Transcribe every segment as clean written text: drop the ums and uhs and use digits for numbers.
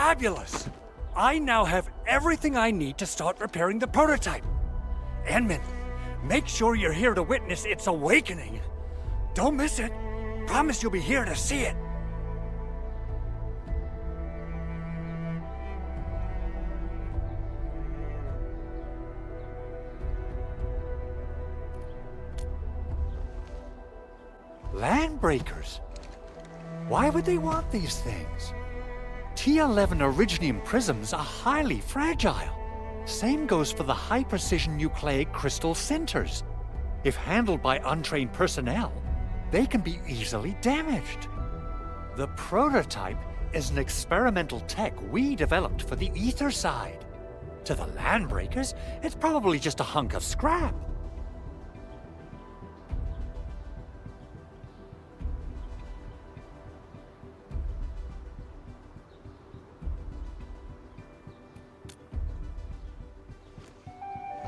fabulous! I now have everything I need to start repairing the prototype. Enman, make sure you're here to witness its awakening. Don't miss it. Promise you'll be here to see it. Landbreakers? Why would they want these things? T11 Originium prisms are highly fragile. Same goes for the high-precision nucleic crystal centers. If handled by untrained personnel, they can be easily damaged. The prototype is an experimental tech we developed for the ether side. To the Landbreakers, it's probably just a hunk of scrap.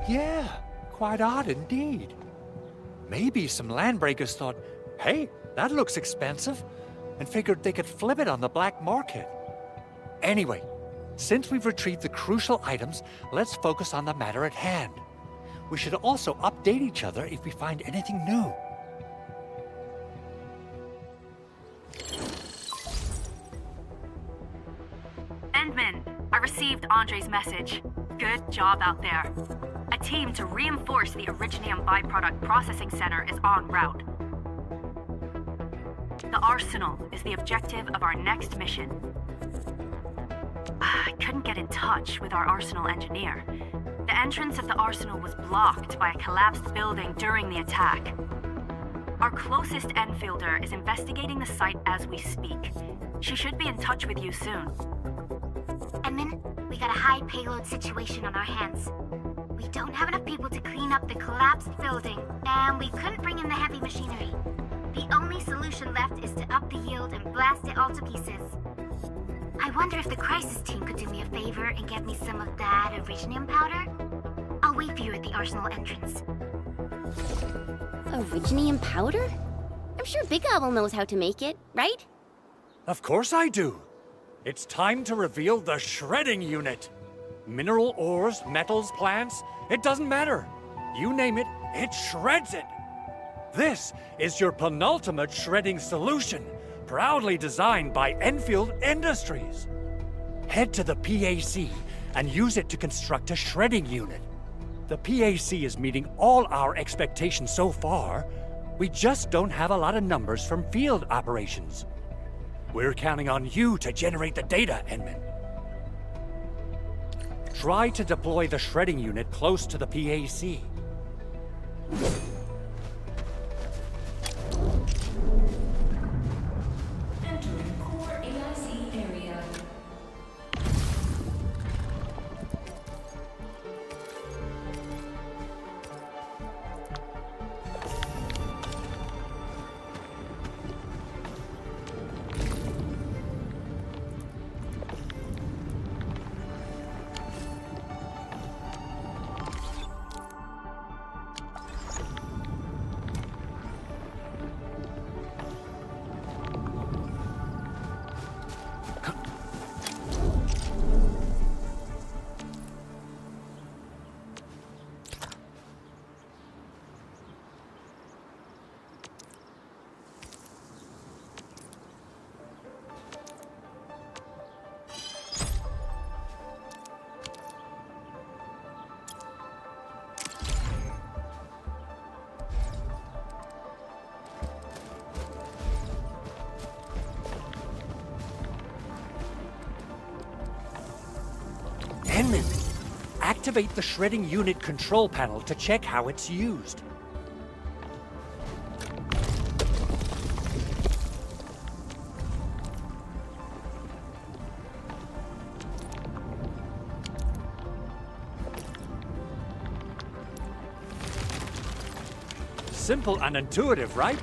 Yeah, quite odd indeed. Maybe some Landbreakers thought, hey, that looks expensive, and figured they could flip it on the black market. Anyway, since we've retrieved the crucial items, let's focus on the matter at hand. We should also update each other if we find anything new. Endman, I received Andre's message. Good job out there. A team to reinforce the Originium byproduct processing center is en route. The arsenal is the objective of our next mission. I couldn't get in touch with our arsenal engineer. The entrance of the arsenal was blocked by a collapsed building during the attack. Our closest Enfielder is investigating the site as we speak. She should be in touch with you soon. Edmund, we got a high payload situation on our hands. We don't have enough people to clean up the collapsed building, and we couldn't bring in the heavy machinery. The only solution left is to up the yield and blast it all to pieces. I wonder if the crisis team could do me a favor and get me some of that Originium powder? I'll wait for you at the arsenal entrance. Originium powder? I'm sure Big Owl knows how to make it, right? Of course I do. It's time to reveal the shredding unit. Mineral ores, metals, plants, it doesn't matter. You name it, it shreds it. This is your penultimate shredding solution, proudly designed by Enfield Industries. Head to the PAC and use it to construct a shredding unit. The PAC is meeting all our expectations so far. We just don't have a lot of numbers from field operations. We're counting on you to generate the data, Enman. Try to deploy the shredding unit close to the PAC. Entering core AIC area. Enman, activate the shredding unit control panel to check how it's used. Simple and intuitive, right?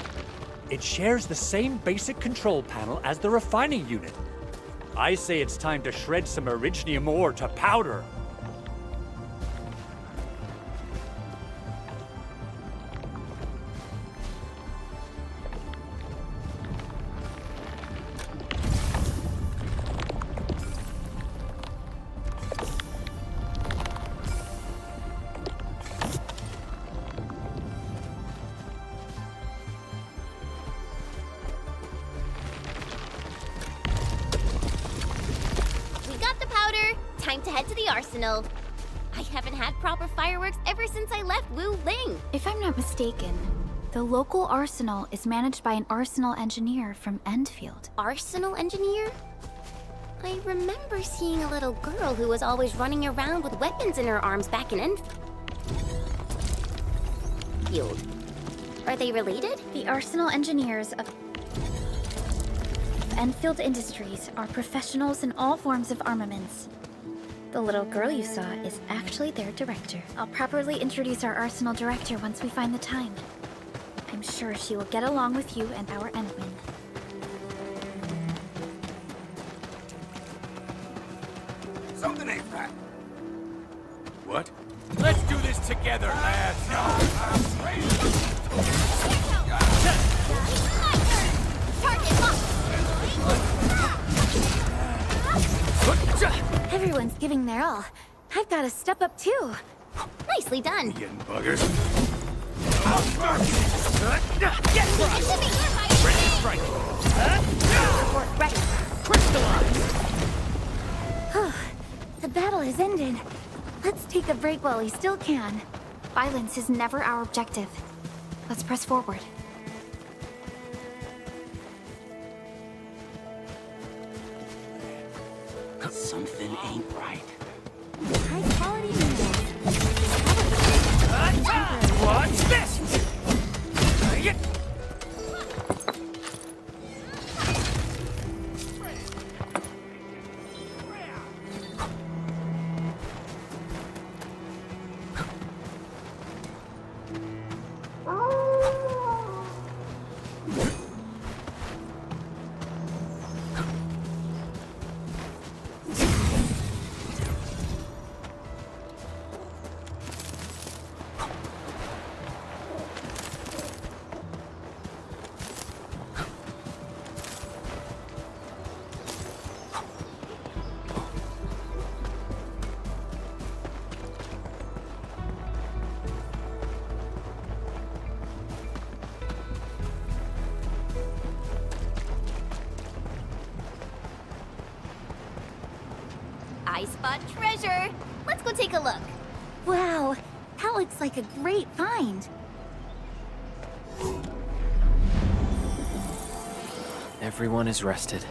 It shares the same basic control panel as the refining unit. I say it's time to shred some Originium ore to powder. time to head to the arsenal. I haven't had proper fireworks ever since I left Wu Ling. If I'm not mistaken, the local arsenal is managed by an arsenal engineer from Endfield. Arsenal engineer? I remember seeing a little girl who was always running around with weapons in her arms back in Endfield. Are they related? The arsenal engineers of Enfield Industries are professionals in all forms of armaments. The little girl you saw is actually their director. I'll properly introduce our arsenal director once we find the time. I'm sure she will get along with you and our Endwin. Something ain't right. What? Let's do this together, lads. Everyone's giving their all. I've got to step up too. Nicely done. Getting buggers. Ready to strike. Report ready. The battle has ended. Let's take a break while we still can. Violence is never our objective. Let's press forward. Something ain't right. High quality noodles. Watch this! I spot treasure. Let's go take a look. Wow, that looks like a great find. Everyone is rested.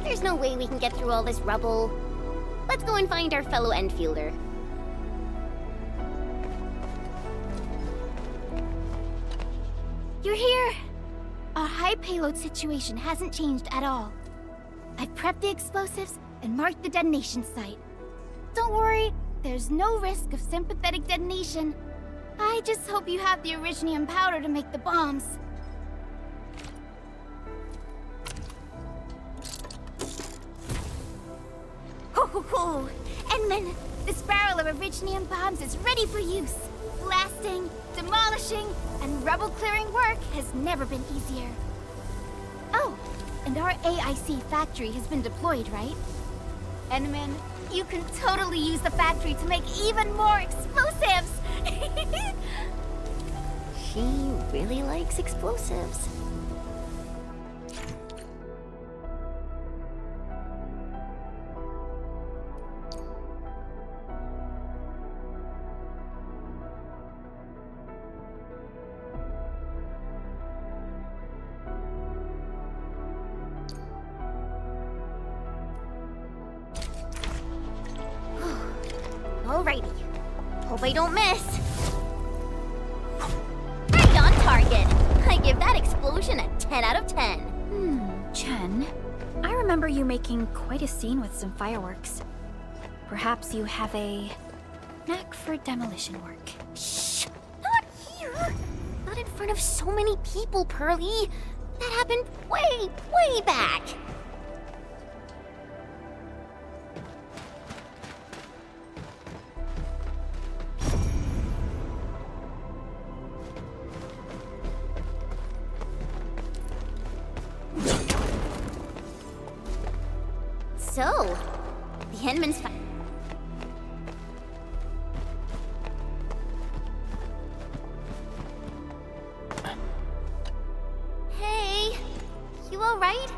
There's no way we can get through all this rubble. Let's go and find our fellow Enfielder. You're here! Our high payload situation hasn't changed at all. I've prepped the explosives and marked the detonation site. Don't worry, there's no risk of sympathetic detonation. I just hope you have the originium powder to make the bombs. Ho ho ho! Endman, this barrel of originium bombs is ready for use. Blasting, demolishing, and rubble-clearing work has never been easier. Oh, and our AIC factory has been deployed, right? Endman, you can totally use the factory to make even more explosives! She really likes explosives. Alrighty. Hope I don't miss. Right on target. I give that explosion a 10 out of 10. Chen, I remember you making quite a scene with some fireworks. Perhaps you have a knack for demolition work. Shh! Not here! Not in front of so many people, Pearly. That happened way, way back. So, the Henman's Hey, you alright?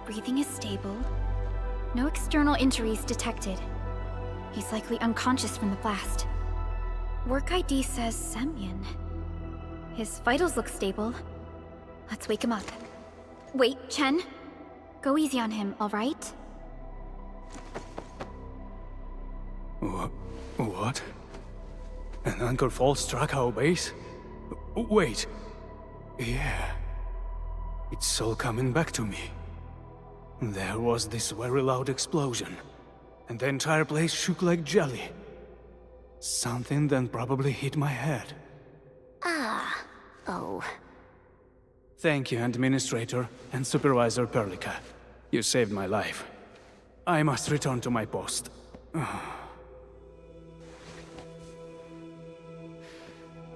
Breathing is stable. No external injuries detected. He's likely unconscious from the blast. Work ID says Semyon. His vitals look stable. Let's wake him up. Wait, Chen. Go easy on him, alright? What? An anchor fall struck our base? Wait. Yeah. It's all coming back to me. There was this very loud explosion, and the entire place shook like jelly. Something then probably hit my head. Ah. Oh. Thank you, Administrator and Supervisor Perlica. You saved my life. I must return to my post.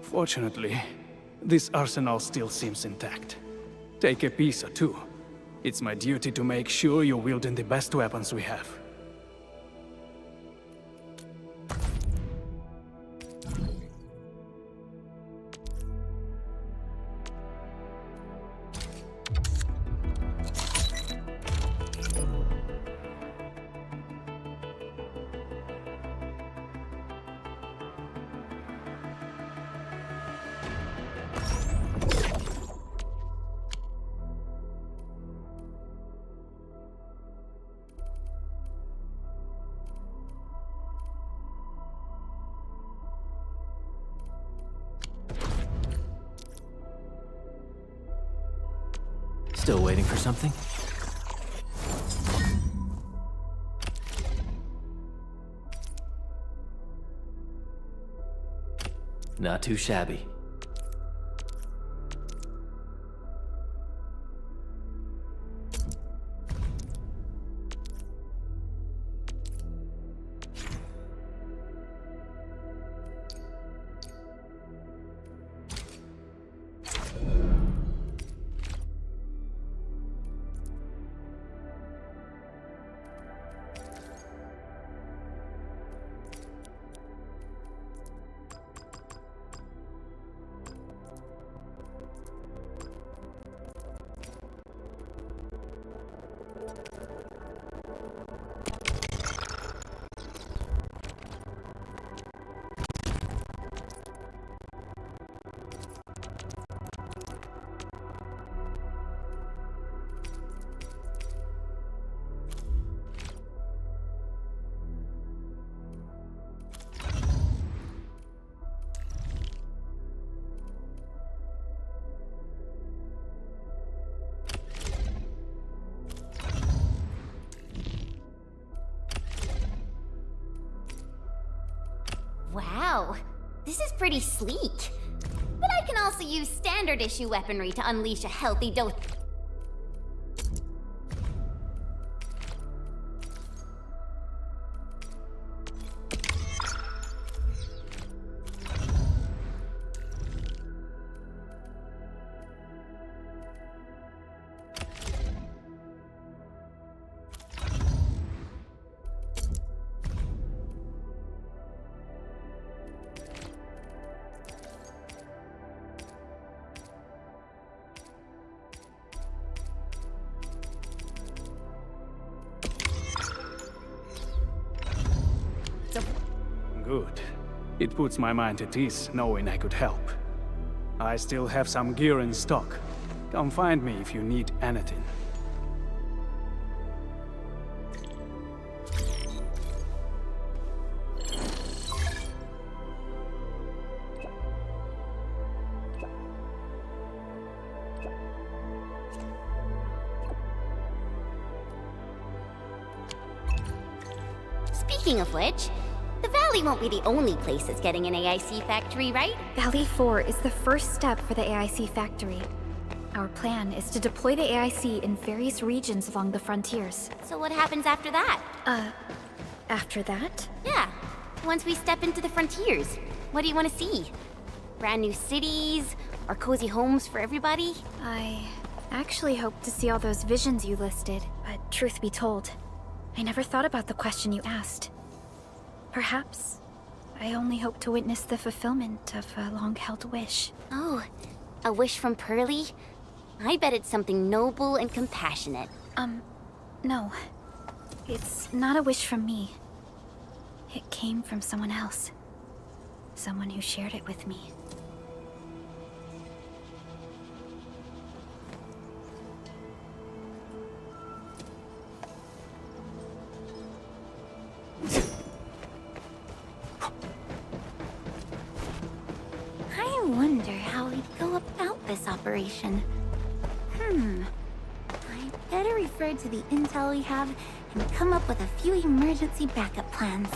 Fortunately, this arsenal still seems intact. Take a piece or two. It's my duty to make sure you're wielding the best weapons we have. Still waiting for something? Not too shabby. Wow, this is pretty sleek. But I can also use standard issue weaponry to unleash a healthy dose. Good. It puts my mind at ease knowing I could help. I still have some gear in stock. Come find me if you need anything. Speaking of which, the Valley won't be the only place that's getting an AIC factory, right? Valley 4 is the first step for the AIC factory. Our plan is to deploy the AIC in various regions along the frontiers. So what happens after that? After that? Yeah, once we step into the frontiers, what do you want to see? Brand new cities, or cozy homes for everybody? I actually hope to see all those visions you listed, but truth be told, I never thought about the question you asked. Perhaps I only hope to witness the fulfillment of a long-held wish. Oh, a wish from Pearly? I bet it's something noble and compassionate. No. It's not a wish from me. It came from someone else. Someone who shared it with me. I wonder how we'd go about this operation. I better refer to the intel we have and come up with a few emergency backup plans.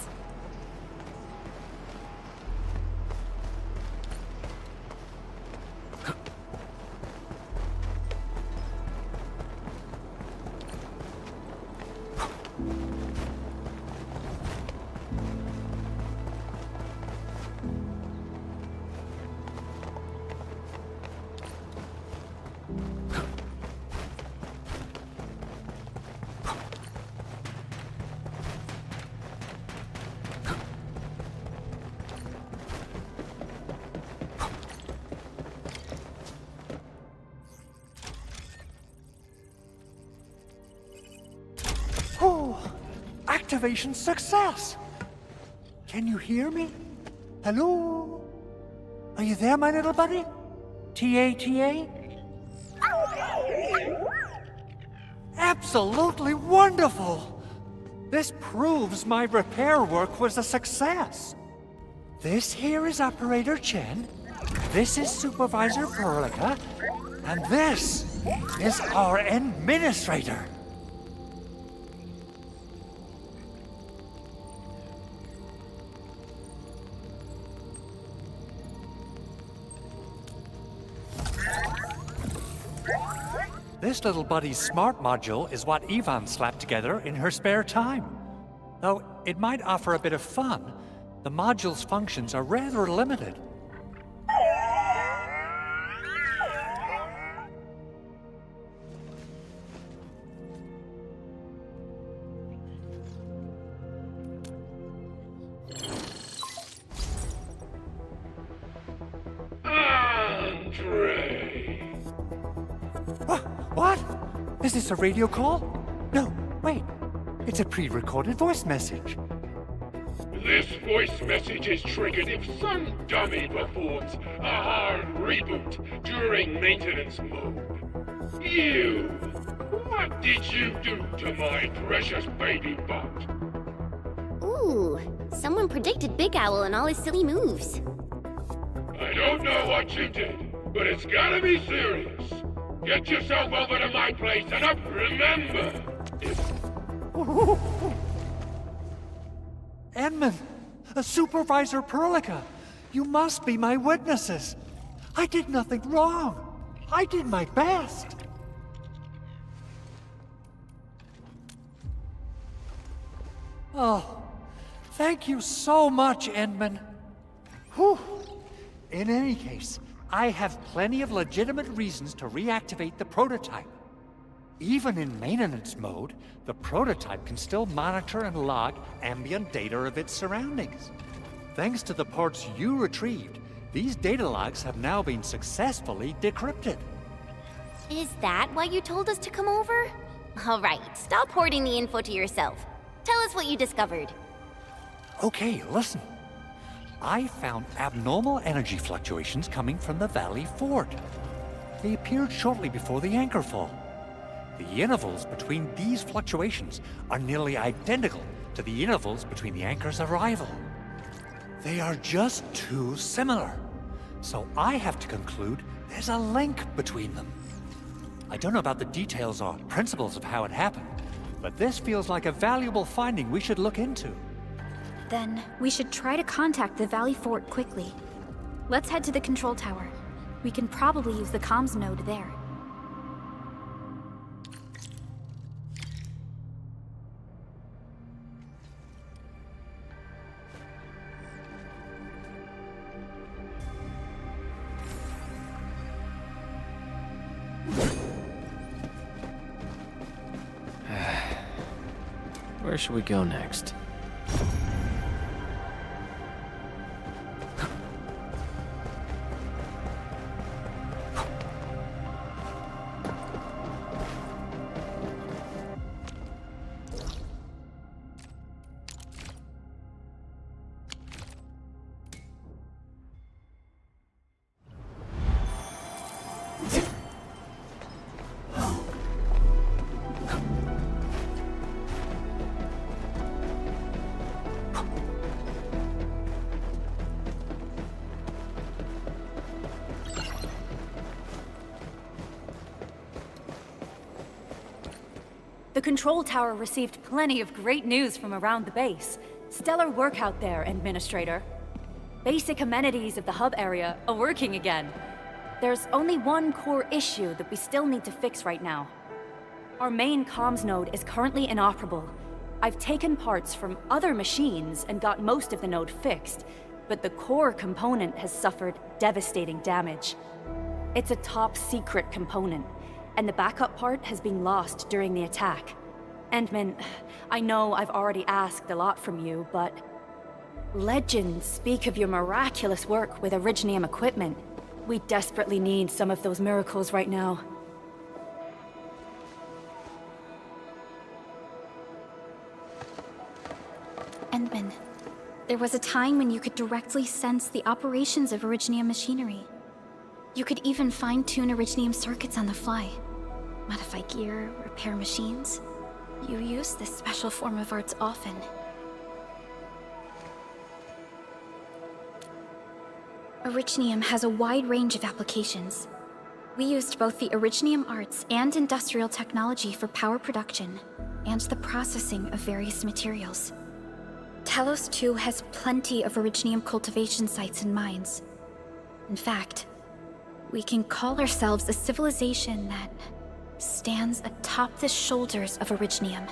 Oh, activation success! Can you hear me? Hello? Are you there, my little buddy? T-A-T-A? Absolutely wonderful! This proves my repair work was a success. This here is Operator Chen, this is Supervisor Perlica, and this is our Administrator. This little buddy's smart module is what Ivan slapped together in her spare time. Though it might offer a bit of fun, the module's functions are rather limited. What? Is this a radio call? No, wait. It's a pre-recorded voice message. This voice message is triggered if some dummy performs a hard reboot during maintenance mode. You! What did you do to my precious baby bot? Ooh, someone predicted Big Owl and all his silly moves. I don't know what you did, but it's gotta be serious. Get yourself over to my place and remember, Edmund, Supervisor Perlica, you must be my witnesses. I did nothing wrong. I did my best. Oh, thank you so much, Edmund. Whew. In any case, I have plenty of legitimate reasons to reactivate the prototype. Even in maintenance mode, the prototype can still monitor and log ambient data of its surroundings. Thanks to the ports you retrieved, these data logs have now been successfully decrypted. Is that why you told us to come over? All right, stop hoarding the info to yourself. Tell us what you discovered. Okay, listen. I found abnormal energy fluctuations coming from the Valley Fort. They appeared shortly before the anchor fall. The intervals between these fluctuations are nearly identical to the intervals between the anchor's arrival. They are just too similar. So I have to conclude there's a link between them. I don't know about the details or principles of how it happened, but this feels like a valuable finding we should look into. Then, we should try to contact the Valley Fort quickly. Let's head to the control tower. We can probably use the comms node there. Where should we go next? The control tower received plenty of great news from around the base. Stellar work out there, Administrator. Basic amenities of the hub area are working again. There's only one core issue that we still need to fix right now. Our main comms node is currently inoperable. I've taken parts from other machines and got most of the node fixed, but the core component has suffered devastating damage. It's a top-secret component, and the backup part has been lost during the attack. Endman, I know I've already asked a lot from you, but legends speak of your miraculous work with Originium equipment. We desperately need some of those miracles right now. Endman, there was a time when you could directly sense the operations of Originium machinery. You could even fine-tune Originium circuits on the fly. Modify gear, repair machines. You use this special form of arts often. Originium has a wide range of applications. We used both the Originium arts and industrial technology for power production, and the processing of various materials. Talos 2 has plenty of Originium cultivation sites and mines. In fact, we can call ourselves a civilization that stands atop the shoulders of Originium.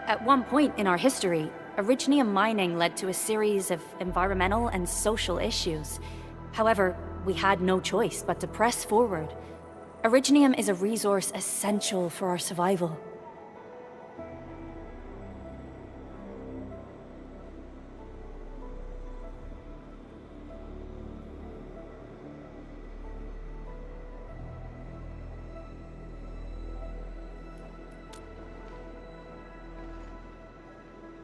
At one point in our history, Originium mining led to a series of environmental and social issues. However, we had no choice but to press forward. Originium is a resource essential for our survival.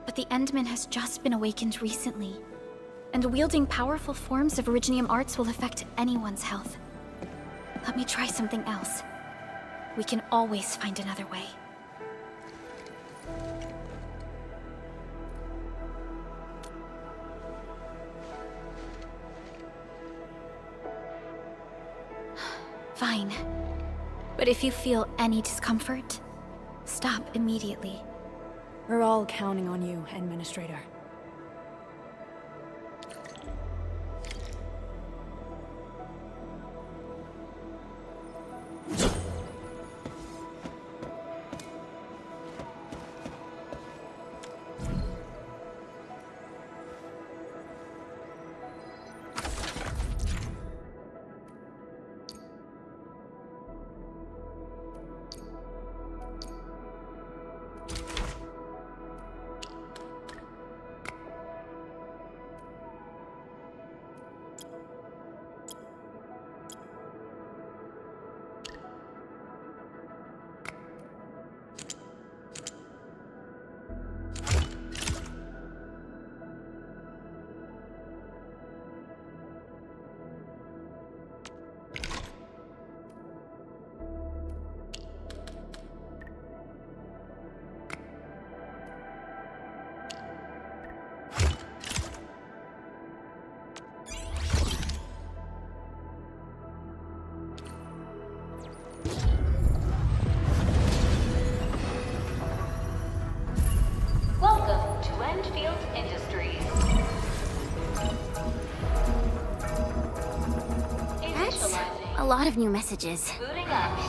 But the Endman has just been awakened recently, and wielding powerful forms of Originium arts will affect anyone's health. Let me try something else. We can always find another way. Fine. But if you feel any discomfort, stop immediately. We're all counting on you, Administrator. Jeez, a lot of new messages. Booting up.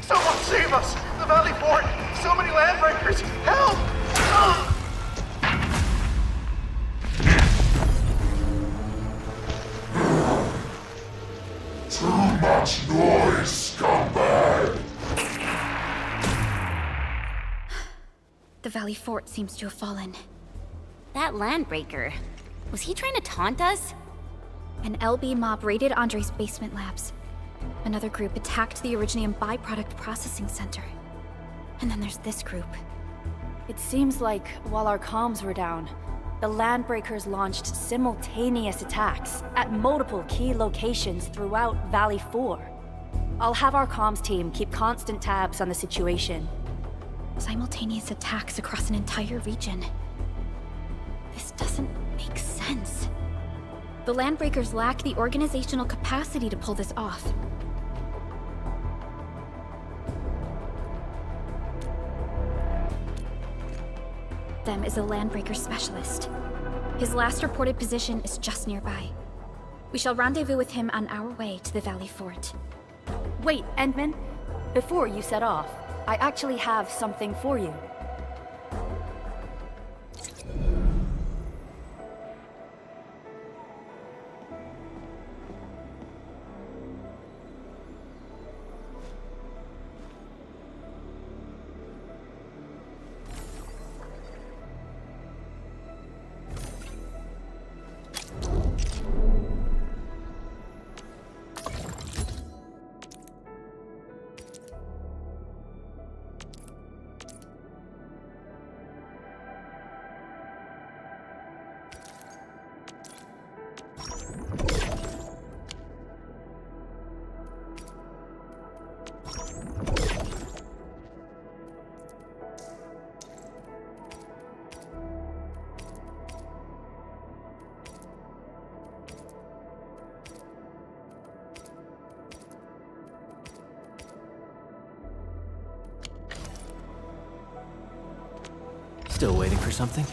Someone save us! The Valley Fort! So many landbreakers! Help! Too much noise, scumbag! The Valley Fort seems to have fallen. That landbreaker. Was he trying to taunt us? An LB mob raided Andre's basement labs. Another group attacked the Originium byproduct processing center. And then there's this group. It seems like while our comms were down, the Landbreakers launched simultaneous attacks at multiple key locations throughout Valley 4. I'll have our comms team keep constant tabs on the situation. Simultaneous attacks across an entire region. This doesn't make sense. The Landbreakers lack the organizational capacity to pull this off. Them is a Landbreaker specialist. His last reported position is just nearby. We shall rendezvous with him on our way to the Valley Fort. Wait, Endman. Before you set off, I actually have something for you. Still waiting for something?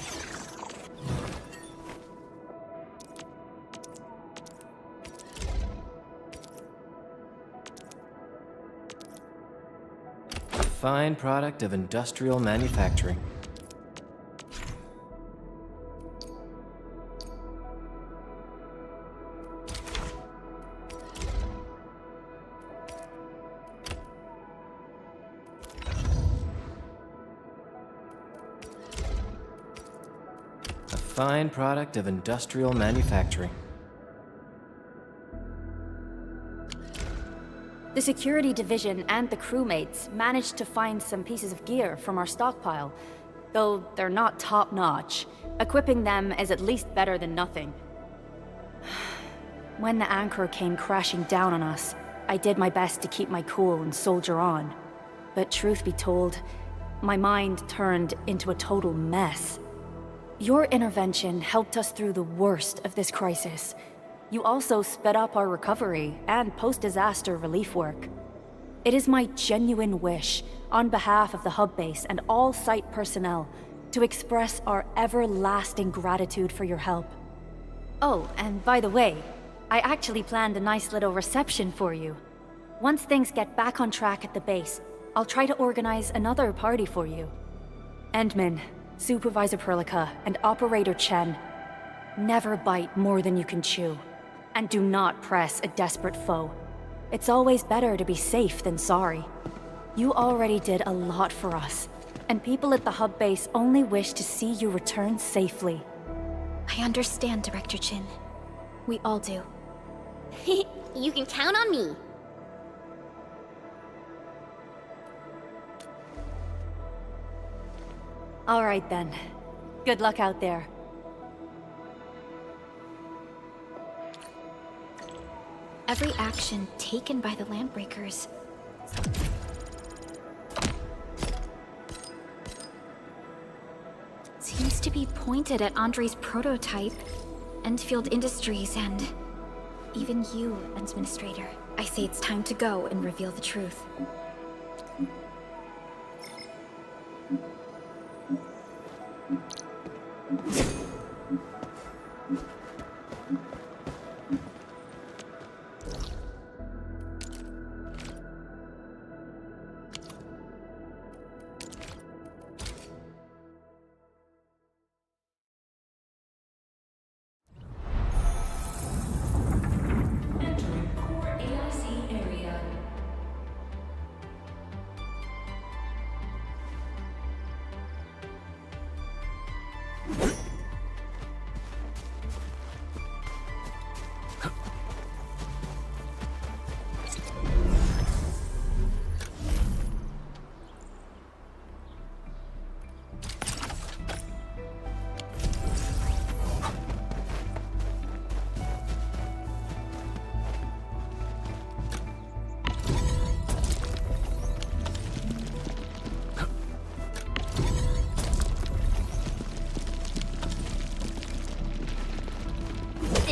A fine product of industrial manufacturing. Fine product of industrial manufacturing. The security division and the crewmates managed to find some pieces of gear from our stockpile, though they're not top-notch. Equipping them is at least better than nothing. When the anchor came crashing down on us, I did my best to keep my cool and soldier on. But truth be told, my mind turned into a total mess. Your intervention helped us through the worst of this crisis. You also sped up our recovery and post-disaster relief work. It is my genuine wish, on behalf of the hub base and all site personnel, to express our everlasting gratitude for your help. Oh, and by the way, I actually planned a nice little reception for you. Once things get back on track at the base, I'll try to organize another party for you. Endman, Supervisor Perlica, and Operator Chen, never bite more than you can chew. And do not press a desperate foe. It's always better to be safe than sorry. You already did a lot for us, and people at the hub base only wish to see you return safely. I understand, Director Chin. We all do. You can count on me. All right then. Good luck out there. Every action taken by the Landbreakers seems to be pointed at Andre's prototype, Endfield Industries, and even you, Administrator. I say it's time to go and reveal the truth.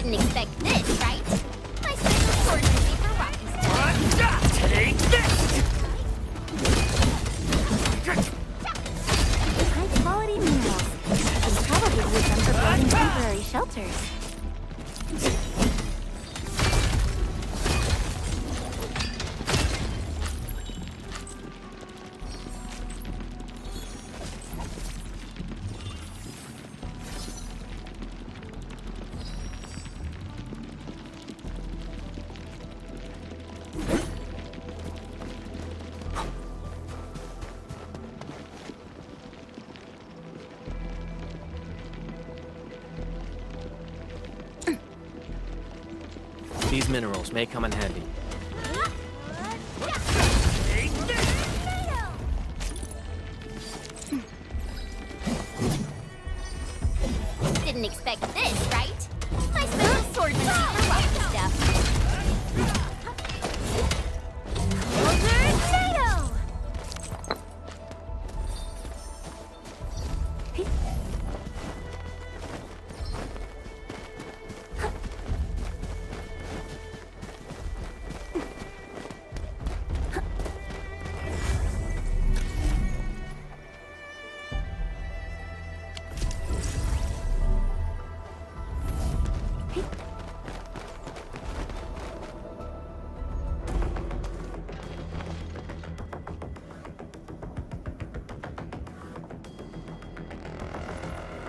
Didn't expect this, right? My special swordsmanship for rocky stuff. Take this! High-quality minerals. You can probably use them for building temporary shelters. These minerals may come in handy. Didn't expect this, right? My special swordsmanship for rocky stuff. Tornado!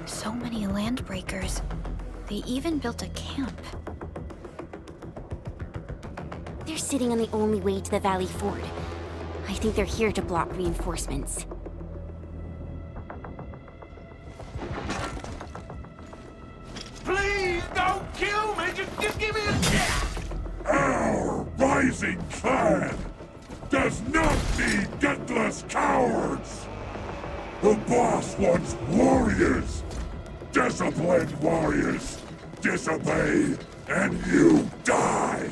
So many landbreakers. They even built a camp. They're sitting on the only way to the Valley Ford. I think they're here to block reinforcements. Please don't kill me! Just give me a chance! Our rising clan does not need gutless cowards! The boss wants warriors! Disciplined warriors! Disobey, and you die!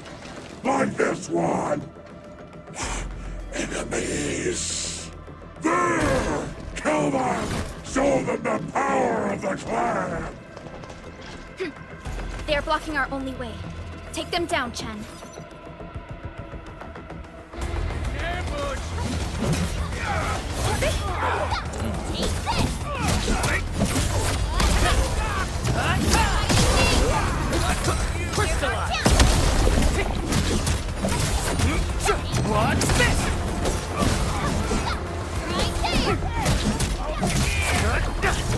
Like this one! Enemies! There! Kill them! Show them the power of the clan! They are blocking our only way. Take them down, Chen. What's this?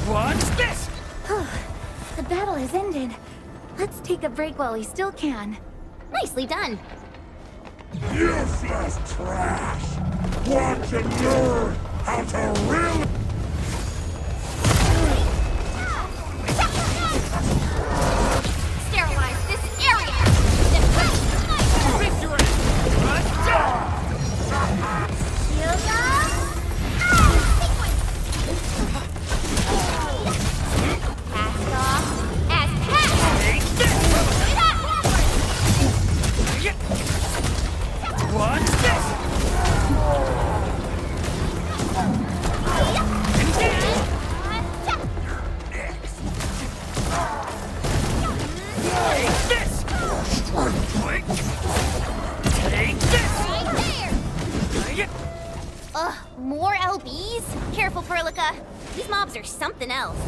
What's this? The battle has ended. Let's take a break while we still can. Nicely done. Useless trash! Watch and learn how to really... Sterilize this area! Victory! Shield up! Cast off as cast! Take this! What's this? Take this! Take this! Right there! Ugh, more LBs? Careful, Perlica. These mobs are something else.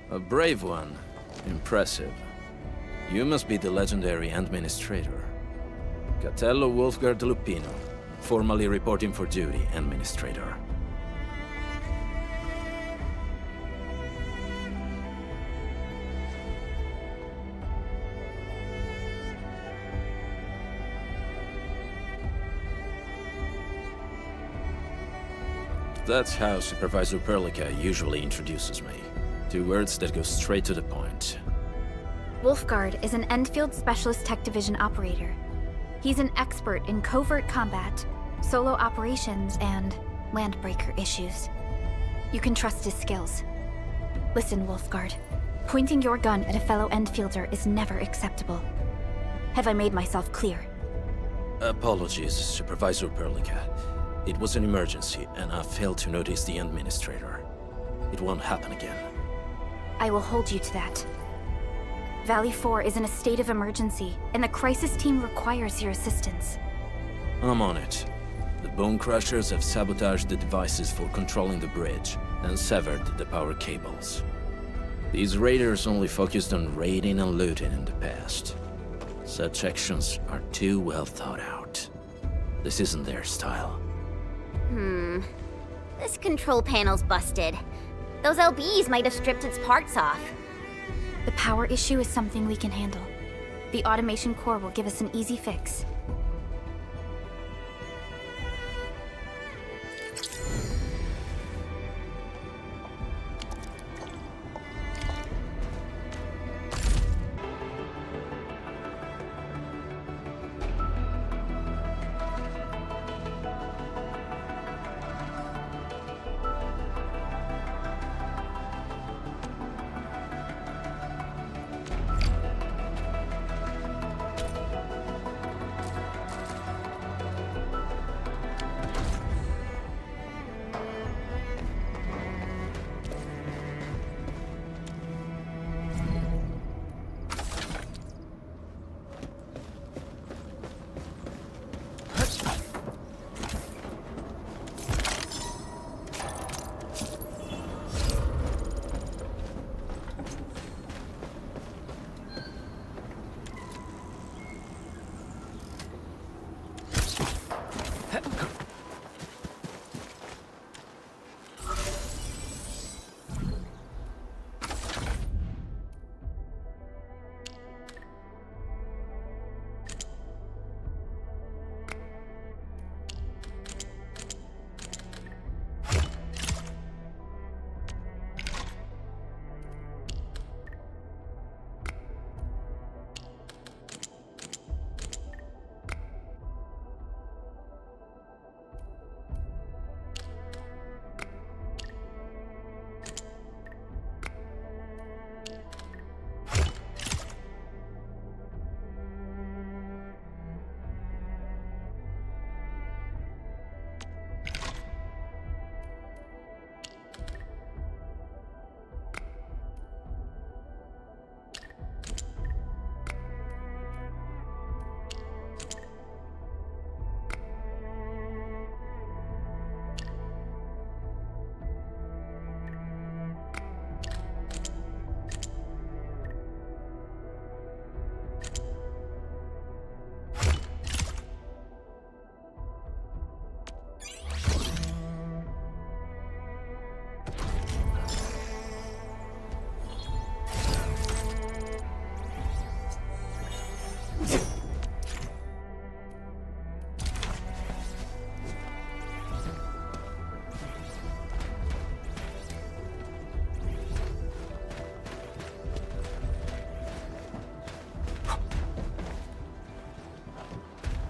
A brave one. Impressive. You must be the legendary Administrator. Catello Wolfgard Lupino, formally reporting for duty, Administrator. That's how Supervisor Perlica usually introduces me. 2 words that go straight to the point. Wolfguard is an Endfield Specialist Tech Division operator. He's an expert in covert combat, solo operations, and landbreaker issues. You can trust his skills. Listen, Wolfguard. Pointing your gun at a fellow Endfielder is never acceptable. Have I made myself clear? Apologies, Supervisor Perlicat. It was an emergency, and I failed to notice the Administrator. It won't happen again. I will hold you to that. Valley 4 is in a state of emergency, and the crisis team requires your assistance. I'm on it. The Bone Crushers have sabotaged the devices for controlling the bridge, and severed the power cables. These raiders only focused on raiding and looting in the past. Such actions are too well thought out. This isn't their style. This control panel's busted. Those LBs might have stripped its parts off. The power issue is something we can handle. The automation core will give us an easy fix.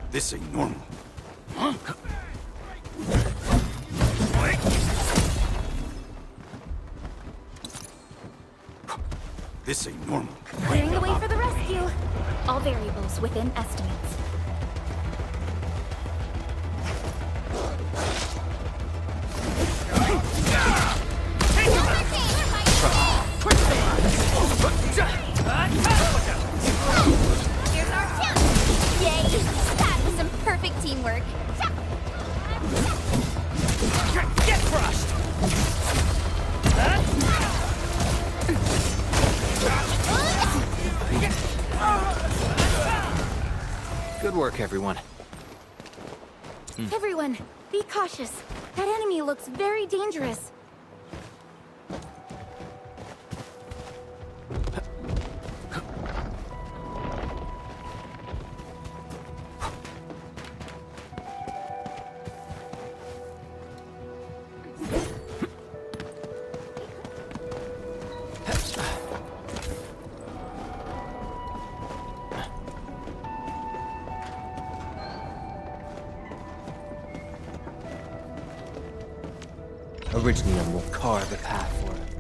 This ain't normal. This ain't normal. Clearing the way for the rescue. All variables within estimates. Here's our chance! Yay! That was some perfect teamwork. Get crushed! Good work, everyone. Everyone, be cautious. That enemy looks very dangerous. Original will carve a path for it.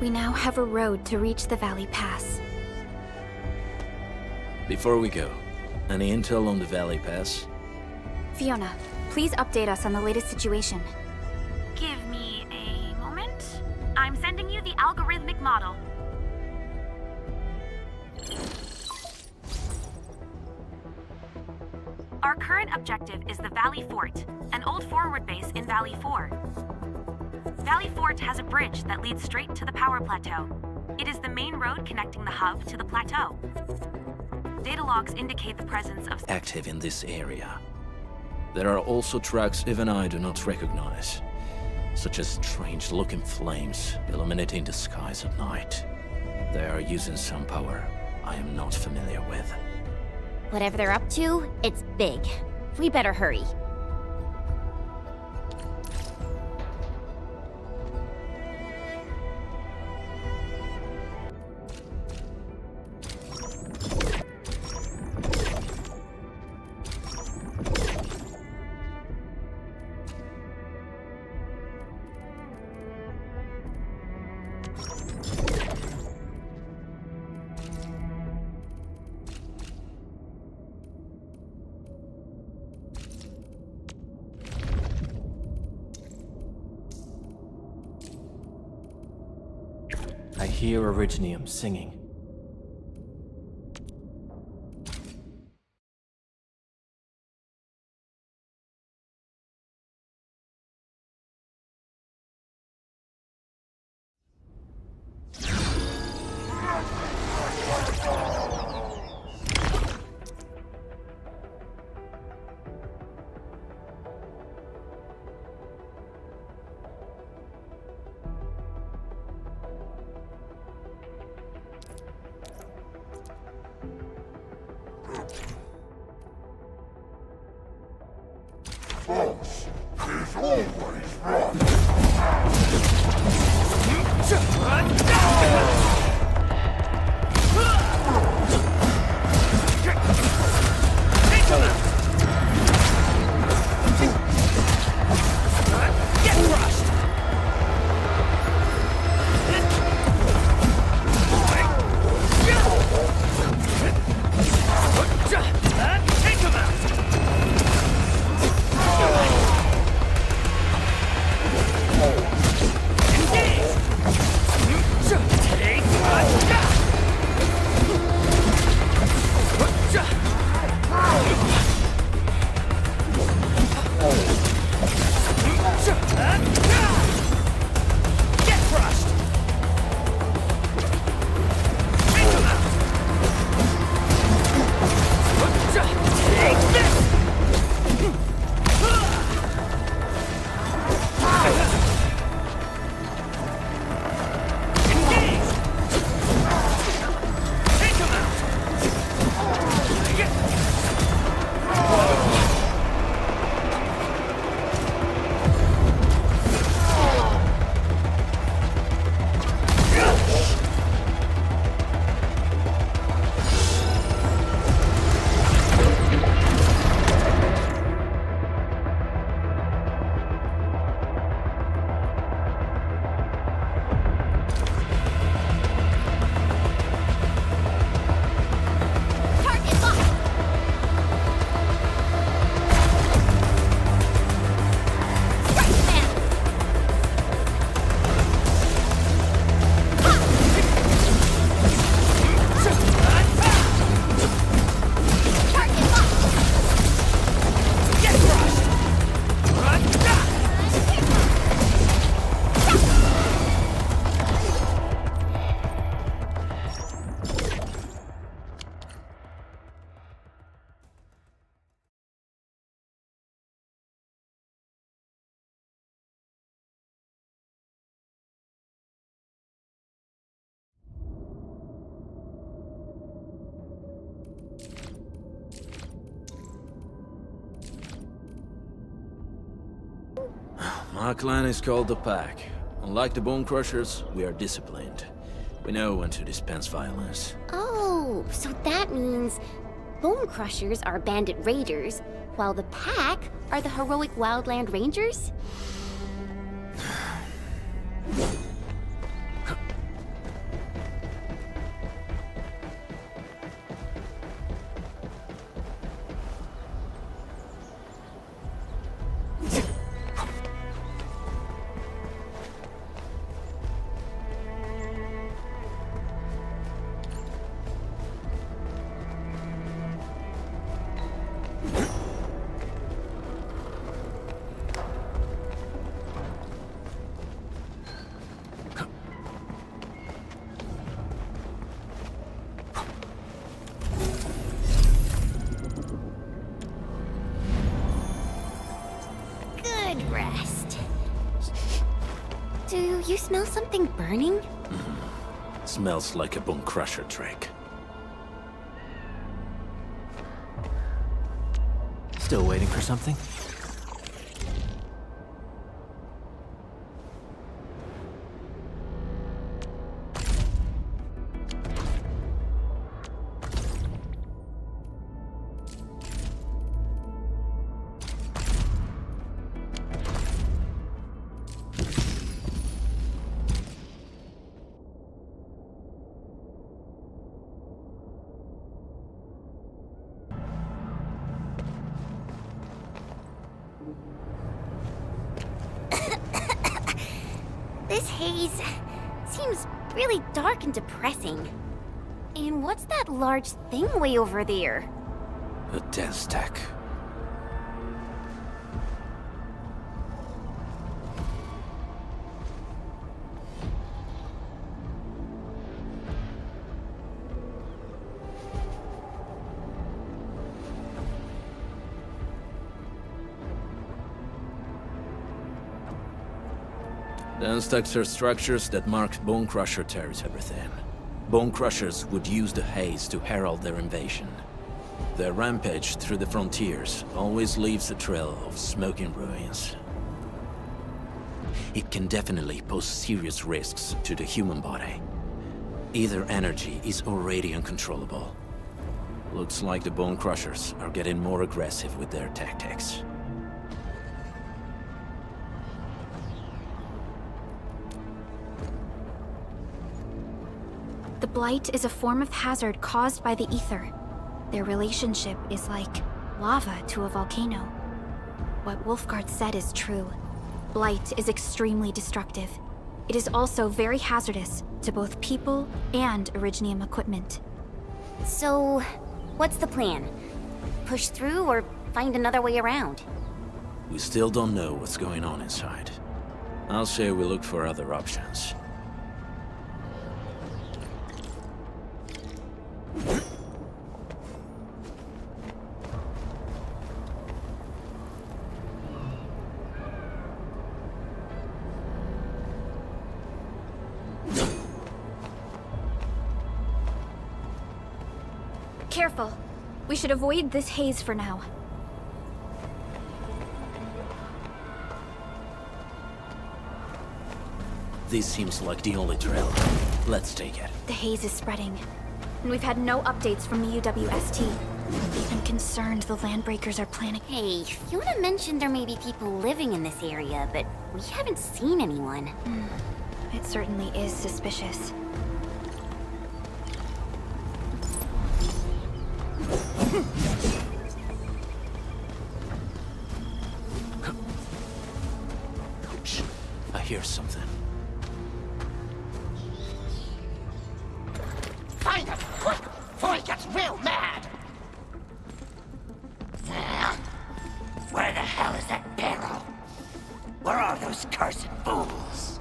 We now have a road to reach the Valley Pass. Before we go, any intel on the Valley Pass? Fiona, please update us on the latest situation. Give me a moment. I'm sending you the algorithmic model. Our current objective is the Valley Fort, an old forward base in Valley 4. Valley Fort has a bridge that leads straight to the power plateau. It is the main road connecting the hub to the plateau. Data logs indicate the presence of active in this area. There are also tracks even I do not recognize, such as strange-looking flames illuminating the skies at night. They are using some power I am not familiar with. Whatever they're up to, it's big. We better hurry. I hear Originium singing. False is always right. My clan is called the Pack. Unlike the Bone Crushers, we are disciplined. We know when to dispense violence. Oh, so that means Bone Crushers are bandit raiders, while the Pack are the heroic Wildland Rangers? Do you smell something burning? Smells like a bone crusher trick. Still waiting for something? This haze seems really dark and depressing. And what's that large thing way over there? A dense tech. Dense techs are structures that mark Bone Crusher territory within. Bone Crushers would use the haze to herald their invasion. Their rampage through the frontiers always leaves a trail of smoking ruins. It can definitely pose serious risks to the human body. Either energy is already uncontrollable. Looks like the Bone Crushers are getting more aggressive with their tactics. The Blight is a form of hazard caused by the ether. Their relationship is like lava to a volcano. What Wolfguard said is true. Blight is extremely destructive. It is also very hazardous to both people and Originium equipment. So, what's the plan? Push through or find another way around? We still don't know what's going on inside. I'll say we look for other options. Careful. We should avoid this haze for now. This seems like the only trail. Let's take it. The haze is spreading, and we've had no updates from the UWST. I'm concerned the Landbreakers are planning. Hey, Fiona mentioned there may be people living in this area, but we haven't seen anyone. It certainly is suspicious. Shh. I hear something. Find him, quick, before he gets real mad! Where the hell is that barrel? Where are those cursed fools?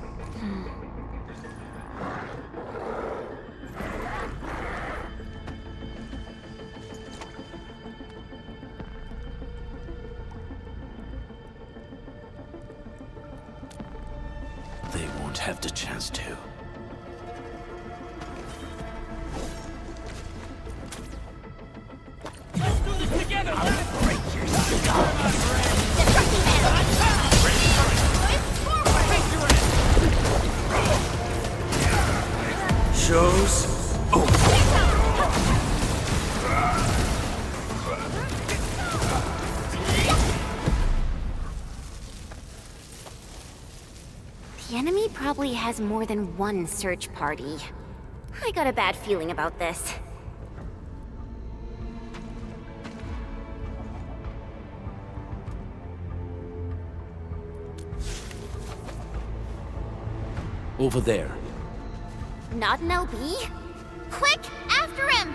They won't have the chance to. Let's do this together! I'll break your skull! Show's over. The enemy probably has more than one search party. I got a bad feeling about this. Over there. Not an LB? Quick, after him!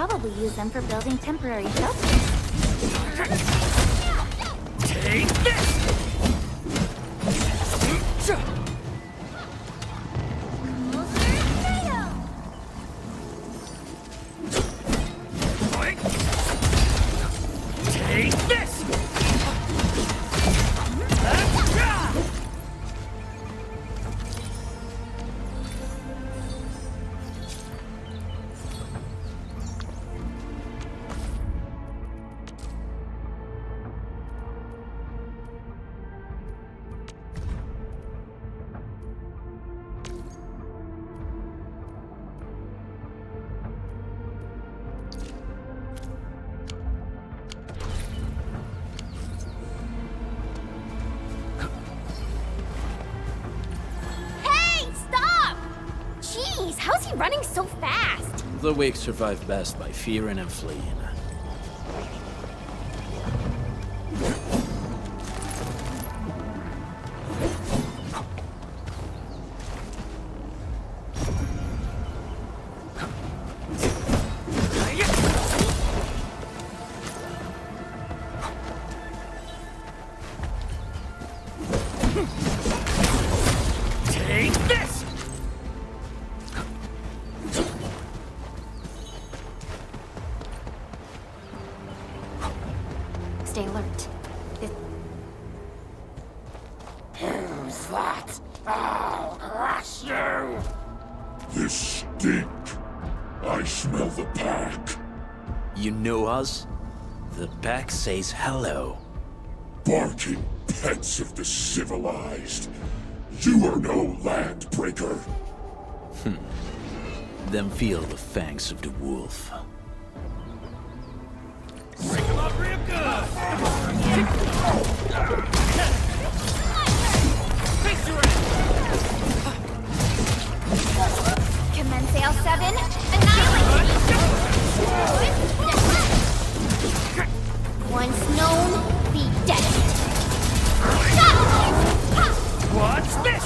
probably use them for building temporary shelters. Take this! Take this! How's he running so fast? The weak survive best by fearing and fleeing. Take this! Stay alert. Who's that? I'll crush you! This stink. I smell the pack. You know us? The pack says hello. Barking pets of the civilized. You are no landbreaker. Then feel the fangs of the wolf. Break him up real good! Commence L7, annihilate! Once known, be dead. What's this?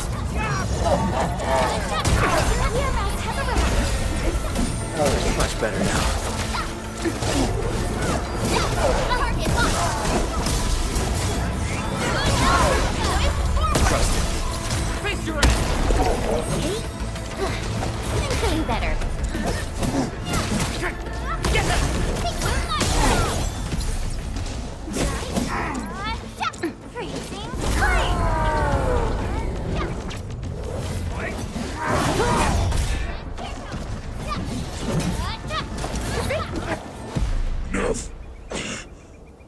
Much better now. Trust it. Face your ass! I'm feeling better. Get that! Freezing.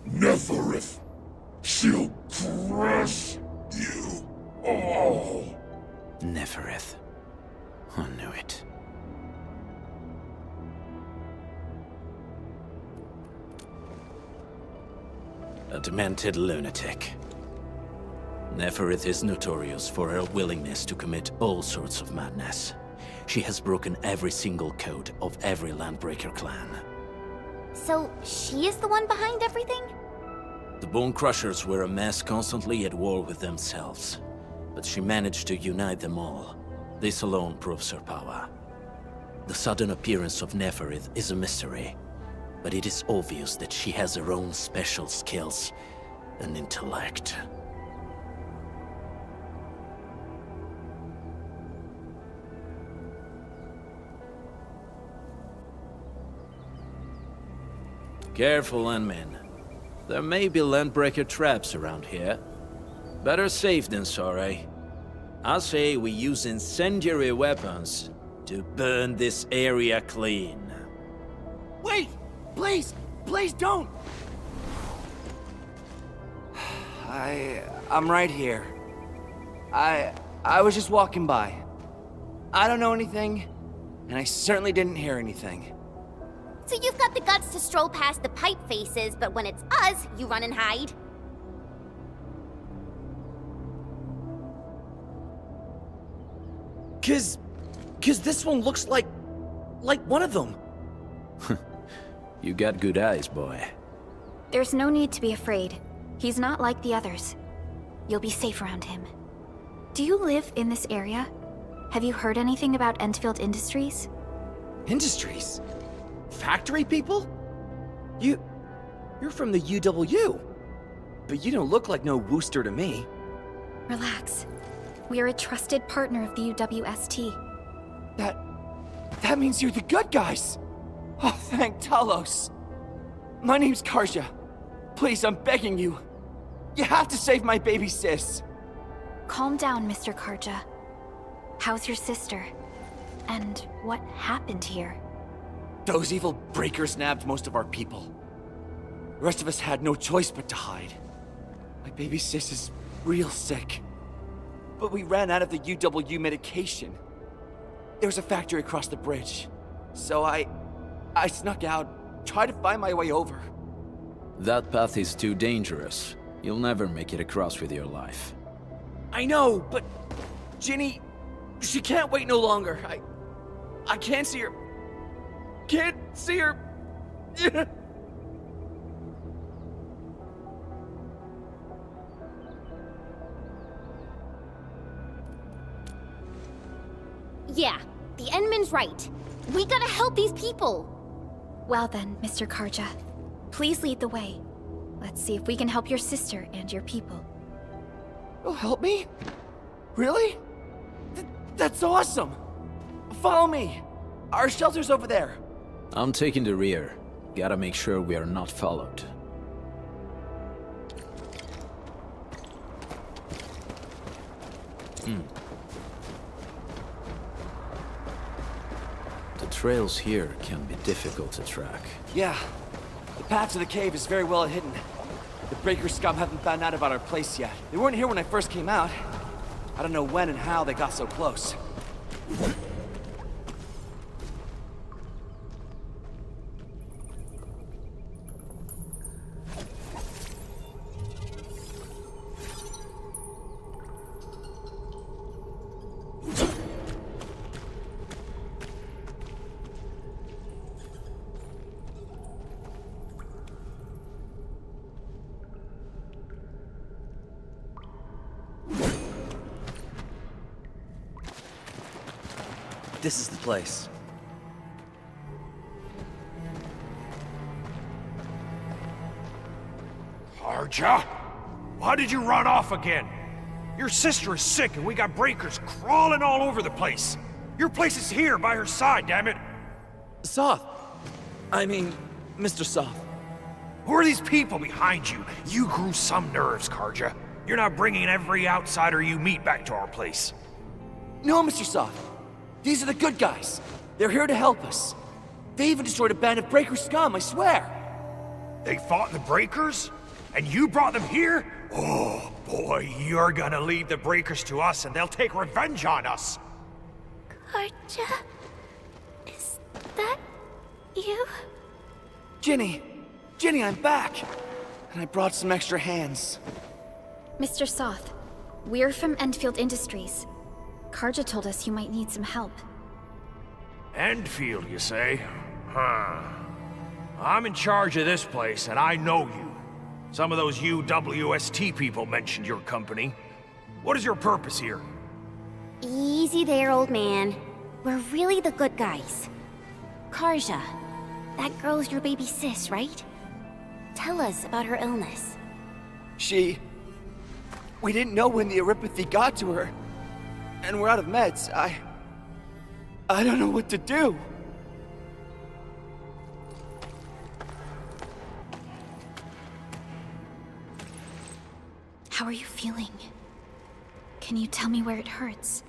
Neverith. She'll crush you all. Nefereth. I knew it. A demented lunatic. Nefereth is notorious for her willingness to commit all sorts of madness. She has broken every single code of every Landbreaker clan. So, she is the one behind everything? The Bone Crushers were a mess constantly at war with themselves, but she managed to unite them all. This alone proves her power. The sudden appearance of Nefereth is a mystery, but it is obvious that she has her own special skills and intellect. Careful, Landmen. There may be Landbreaker traps around here. Better safe than sorry. I say we use incendiary weapons to burn this area clean. Wait! Please! Please don't! I'm right here. I was just walking by. I don't know anything, and I certainly didn't hear anything. So you've got the guts to stroll past the pipe faces, but when it's us, you run and hide? Cause this one looks like one of them. You got good eyes, boy. There's no need to be afraid. He's not like the others. You'll be safe around him. Do you live in this area? Have you heard anything about Endfield Industries? Industries? Factory people? You're from the UW. But you don't look like no Wooster to me. Relax. We are a trusted partner of the UWST. That means you're the good guys. Oh, thank Talos. My name's Karja. Please, I'm begging you. You have to save my baby sis. Calm down, Mr. Karja. How's your sister? And what happened here? Those evil breakers nabbed most of our people. The rest of us had no choice but to hide. My baby sis is real sick. But we ran out of the UW medication. There was a factory across the bridge. So I snuck out, tried to find my way over. That path is too dangerous. You'll never make it across with your life. I know, but Ginny, she can't wait no longer. I can't see her. Can't see her. Yeah, the Endman's right. We gotta help these people. Well then, Mr. Karja, please lead the way. Let's see if we can help your sister and your people. You'll help me? Really? That's awesome! Follow me! Our shelter's over there. I'm taking the rear. Gotta make sure we are not followed. The trails here can be difficult to track. Yeah. The path to the cave is very well hidden. The breaker scum haven't found out about our place yet. They weren't here when I first came out. I don't know when and how they got so close. This is the place. Karja? Why did you run off again? Your sister is sick and we got breakers crawling all over the place. Your place is here by her side, damn it. Soth. I mean, Mr. Soth. Who are these people behind you? You grew some nerves, Karja. You're not bringing every outsider you meet back to our place. No, Mr. Soth. These are the good guys. They're here to help us. They even destroyed a band of breaker scum, I swear. They fought the breakers? And you brought them here? Oh, boy, you're gonna lead the breakers to us and they'll take revenge on us. Karja? Is that you? Ginny, I'm back. And I brought some extra hands. Mr. Soth, we're from Endfield Industries. Karja told us you might need some help. Endfield, you say? Huh. I'm in charge of this place, and I know you. Some of those UWST people mentioned your company. What is your purpose here? Easy there, old man. We're really the good guys. Karja, that girl's your baby sis, right? Tell us about her illness. We didn't know when the erypathy got to her. And we're out of meds. I don't know what to do. How are you feeling? Can you tell me where it hurts?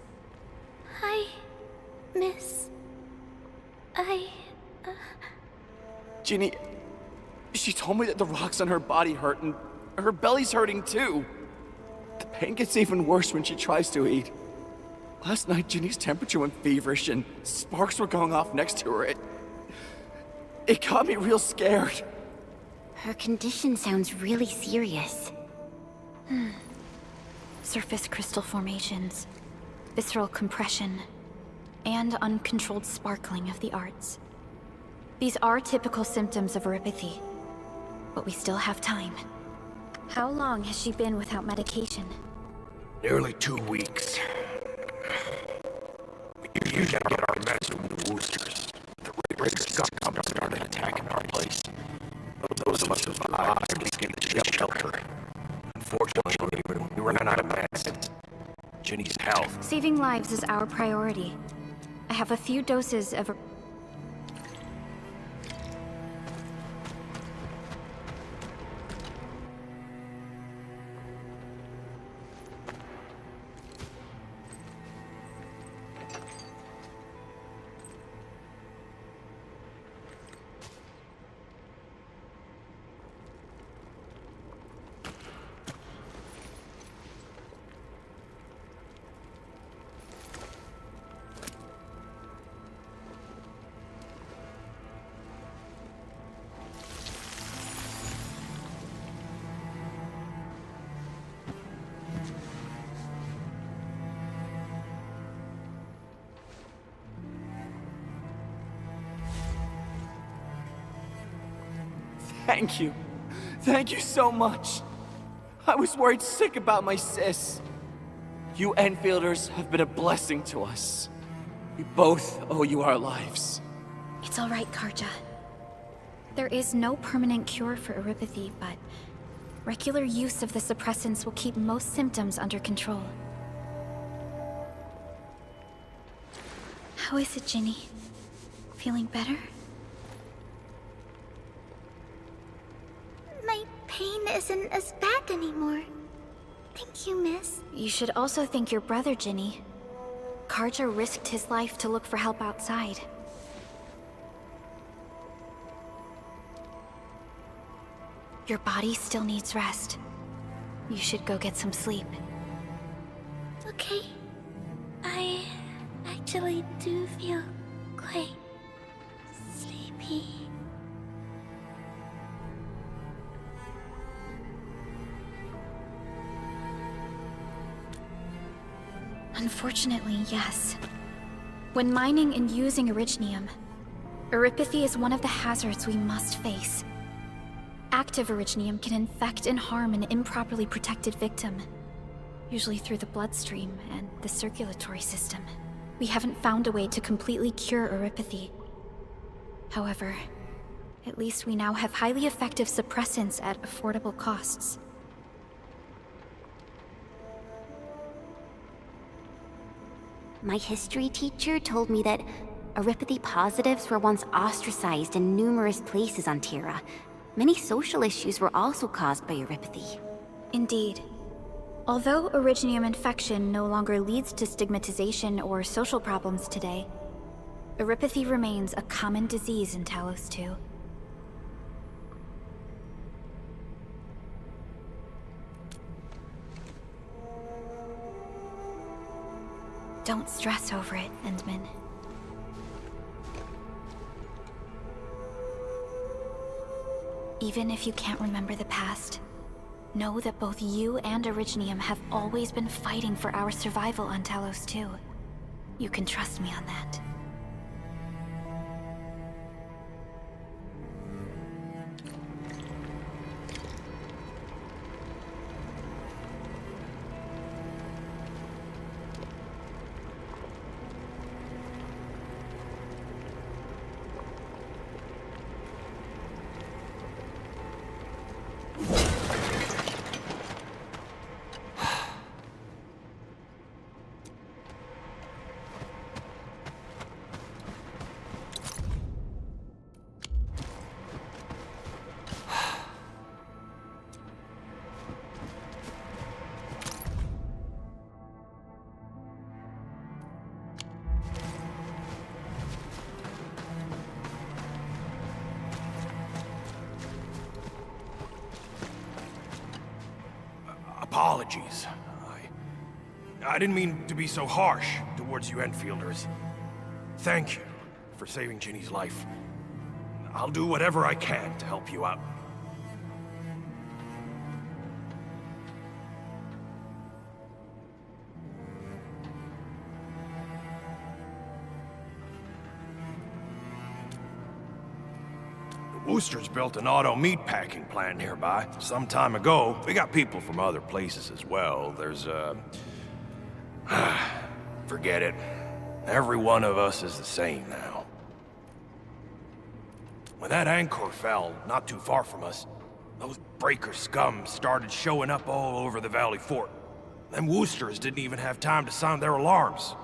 Ginny, she told me that the rocks on her body hurt and her belly's hurting too. The pain gets even worse when she tries to eat. Last night, Ginny's temperature went feverish and sparks were going off next to her. It got me real scared. Her condition sounds really serious. Surface crystal formations, visceral compression, and uncontrolled sparkling of the arts. These are typical symptoms of erypathy, but we still have time. How long has she been without medication? Nearly 2 weeks. We usually get our meds from the Woosters. The breakers got started Ginny's health. Saving lives is our priority. I have a few doses of... Thank you. Thank you so much. I was worried sick about my sis. You Enfielders have been a blessing to us. We both owe you our lives. It's all right, Karja. There is no permanent cure for erypathy, but regular use of the suppressants will keep most symptoms under control. How is it, Ginny? Feeling better? My pain isn't as bad anymore. Thank you, miss. You should also thank your brother, Ginny. Karja risked his life to look for help outside. Your body still needs rest. You should go get some sleep. Okay. I actually do feel quite sleepy. Unfortunately, yes. When mining and using originium, erypathy is one of the hazards we must face. Active originium can infect and harm an improperly protected victim, usually through the bloodstream and the circulatory system. We haven't found a way to completely cure erypathy. However, at least we now have highly effective suppressants at affordable costs. My history teacher told me that erypathy positives were once ostracized in numerous places on Terra. Many social issues were also caused by erypathy. Indeed. Although originium infection no longer leads to stigmatization or social problems today, erypathy remains a common disease in Talos 2. Don't stress over it, Endman. Even if you can't remember the past, know that both you and Originium have always been fighting for our survival on Talos 2. You can trust me on that. Apologies. I didn't mean to be so harsh towards you Enfielders. Thank you for saving Ginny's life. I'll do whatever I can to help you out. Wooster's built an auto meat-packing plant nearby. Some time ago, we got people from other places as well. There's forget it. Every one of us is the same now. When that anchor fell, not too far from us, those breaker scum started showing up all over the Valley Fort. Them Woosters didn't even have time to sound their alarms.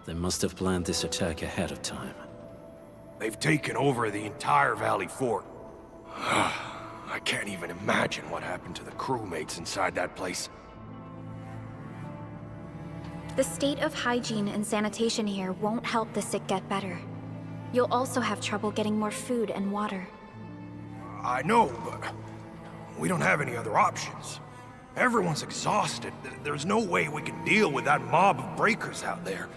They must have planned this attack ahead of time. They've taken over the entire Valley Fort. I can't even imagine what happened to the crewmates inside that place. The state of hygiene and sanitation here won't help the sick get better. You'll also have trouble getting more food and water. I know, but we don't have any other options. Everyone's exhausted. There's no way we can deal with that mob of breakers out there.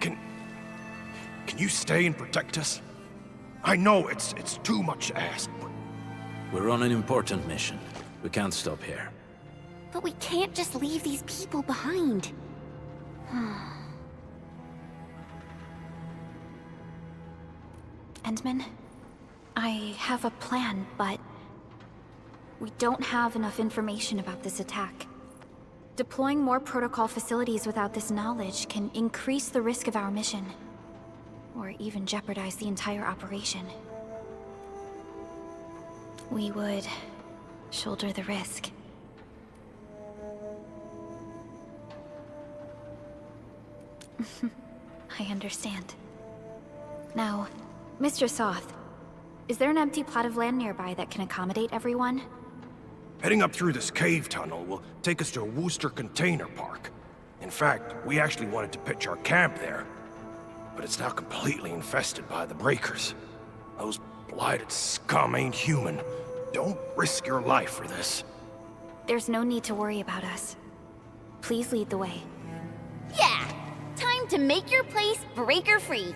Can you stay and protect us? I know it's too much to ask, but... We're on an important mission. We can't stop here. But we can't just leave these people behind. Endman, I have a plan, but we don't have enough information about this attack. Deploying more protocol facilities without this knowledge can increase the risk of our mission, or even jeopardize the entire operation. We would shoulder the risk. I understand. Now, Mr. Soth, is there an empty plot of land nearby that can accommodate everyone? Heading up through this cave tunnel will take us to a Wooster container park. In fact, we actually wanted to pitch our camp there, but it's now completely infested by the breakers. Those blighted scum ain't human. Don't risk your life for this. There's no need to worry about us. Please lead the way. Yeah! Time to make your place breaker-free.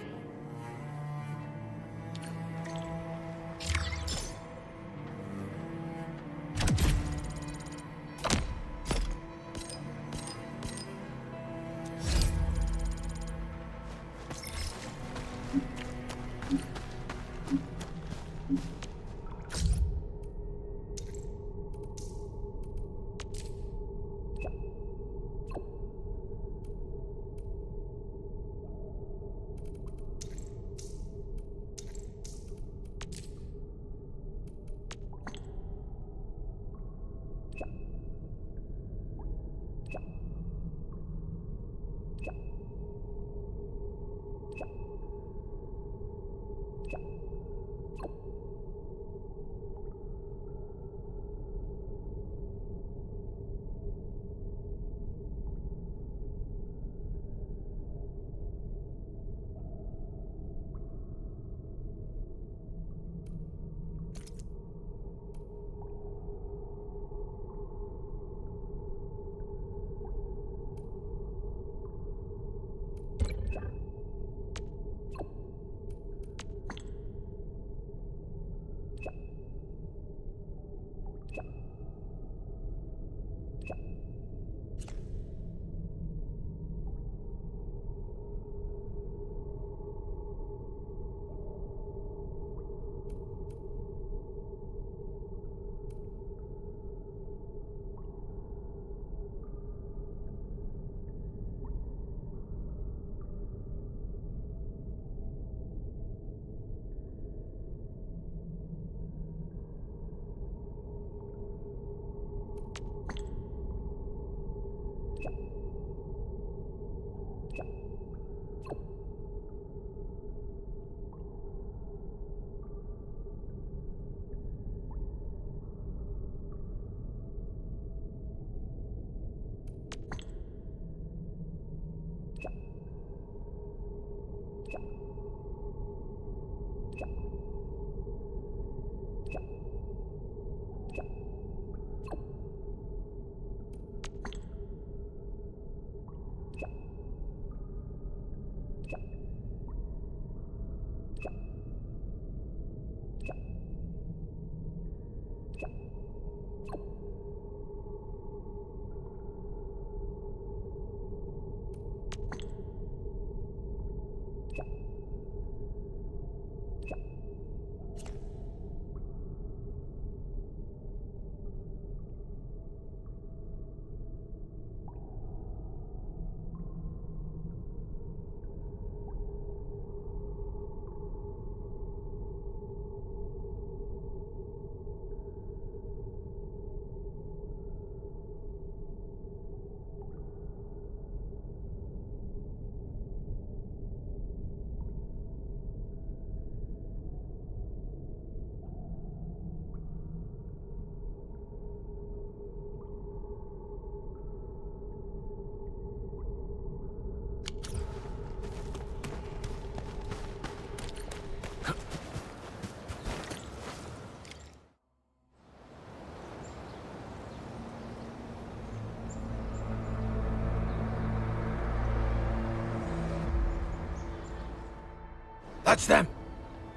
That's them.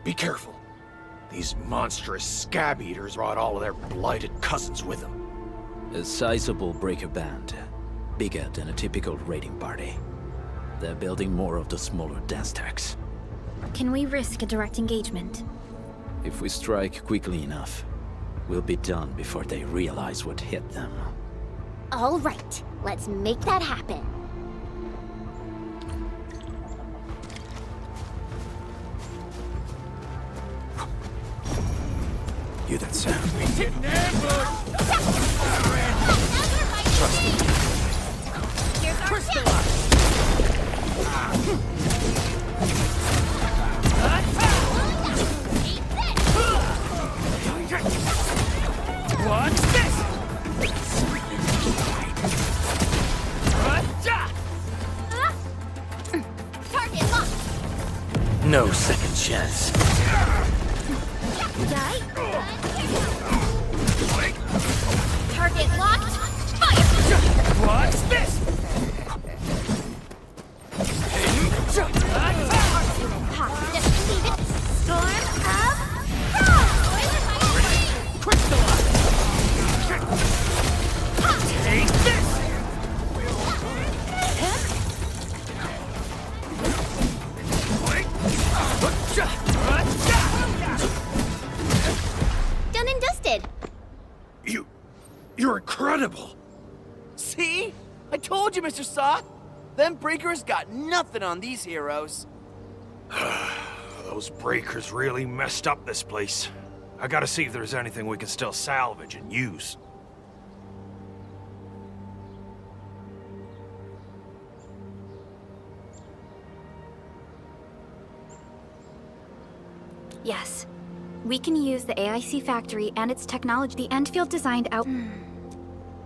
Be careful. These monstrous scab eaters brought all of their blighted cousins with them. A sizable breaker band. Bigger than a typical raiding party. They're building more of the smaller dance tags. Can we risk a direct engagement? If we strike quickly enough, we'll be done before they realize what hit them. All right, let's make that happen. Hear that sound? What's this? Target locked! No second chance. Die? Target locked! Fire! What's this? Just leave it. Storm of Crystallize! Take this! Done and dusted. You're incredible! See? I told you, Mr. Saw! Them breakers got nothing on these heroes. Those breakers really messed up this place. I gotta see if there's anything we can still salvage and use. Yes. We can use the AIC factory and its technology. The Endfield designed out...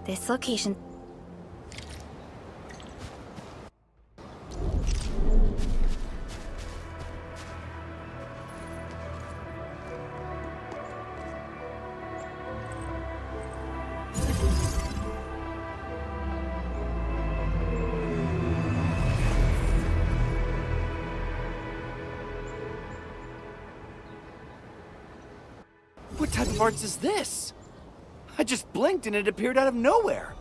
This location... What type of arts is this? I just blinked and it appeared out of nowhere.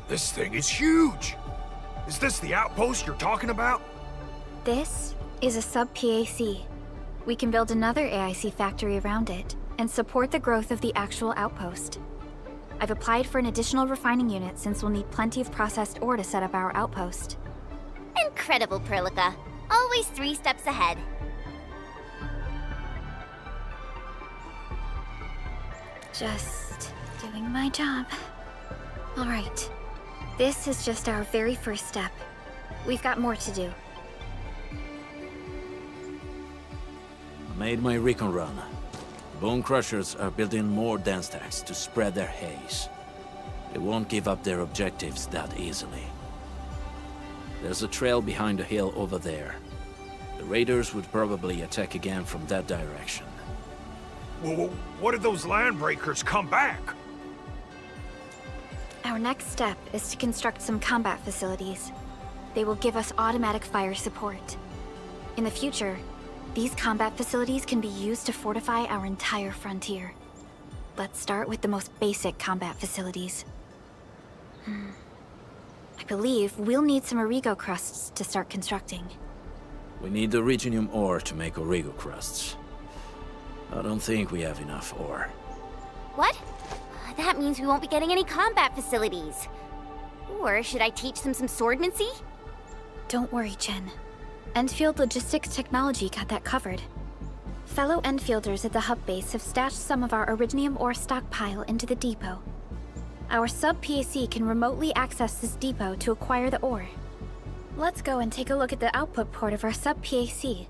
This thing is huge! Is this the outpost you're talking about? This is a sub-PAC. We can build another AIC factory around it and support the growth of the actual outpost. I've applied for an additional refining unit since we'll need plenty of processed ore to set up our outpost. Incredible, Perlica. Always 3 steps ahead. Just doing my job. All right. This is just our very first step. We've got more to do. I made my recon run. Bone Crushers are building more dance tags to spread their haze. They won't give up their objectives that easily. There's a trail behind the hill over there. The raiders would probably attack again from that direction. Well, what if those landbreakers come back? Our next step is to construct some combat facilities. They will give us automatic fire support. In the future, these combat facilities can be used to fortify our entire frontier. Let's start with the most basic combat facilities. I believe we'll need some Origo crusts to start constructing. We need the Originium ore to make Origo crusts. I don't think we have enough ore. What? That means we won't be getting any combat facilities. Or should I teach them some swordmancy? Don't worry, Jen. Endfield Logistics Technology got that covered. Fellow Enfielders at the hub base have stashed some of our Originium ore stockpile into the depot. Our sub-PAC can remotely access this depot to acquire the ore. Let's go and take a look at the output port of our sub-PAC.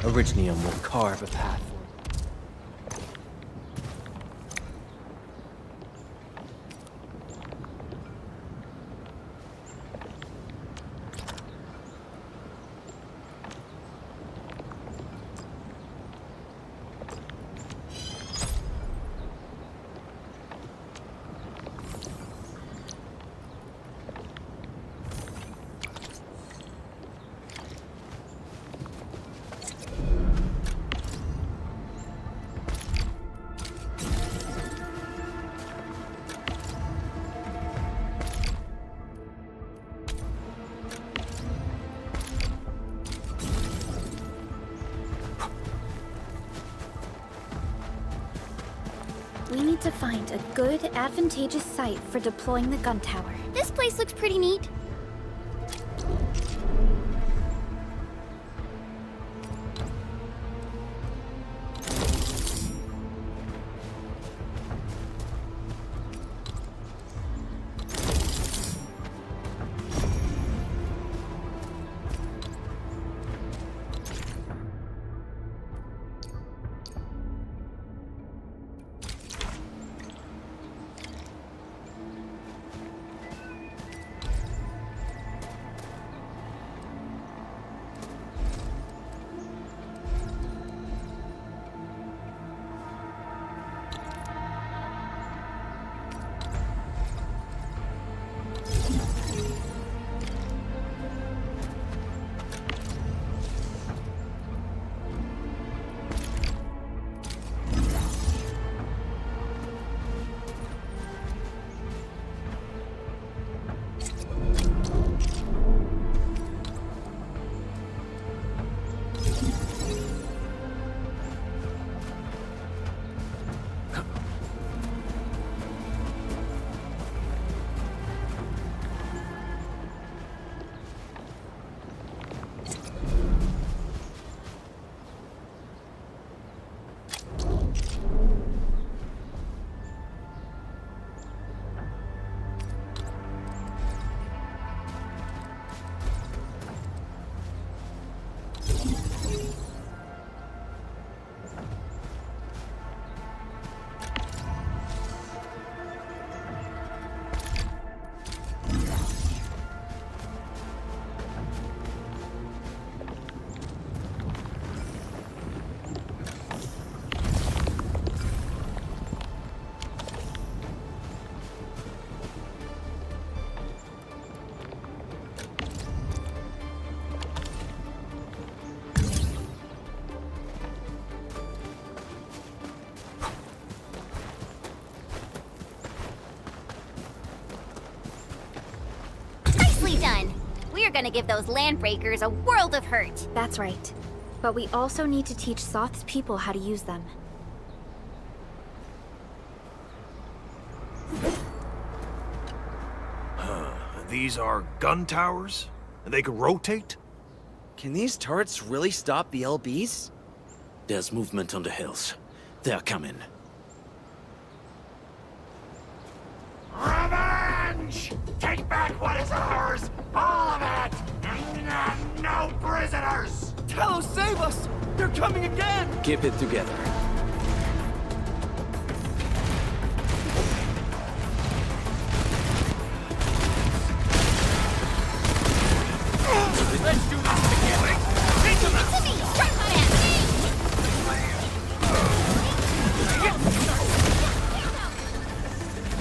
Originium will carve a path. We need to find a good, advantageous site for deploying the gun tower. This place looks pretty neat. Done. We're gonna give those landbreakers a world of hurt. That's right. But we also need to teach Soth's people how to use them. These are gun towers? They could rotate? Can these turrets really stop the LBs? There's movement on the hills. They're coming. Revenge! Take back what is ours! All of it! And no prisoners! Talos, save us! They're coming again! Keep it together. Let's do this together! Take them out! To me! Strike my ass!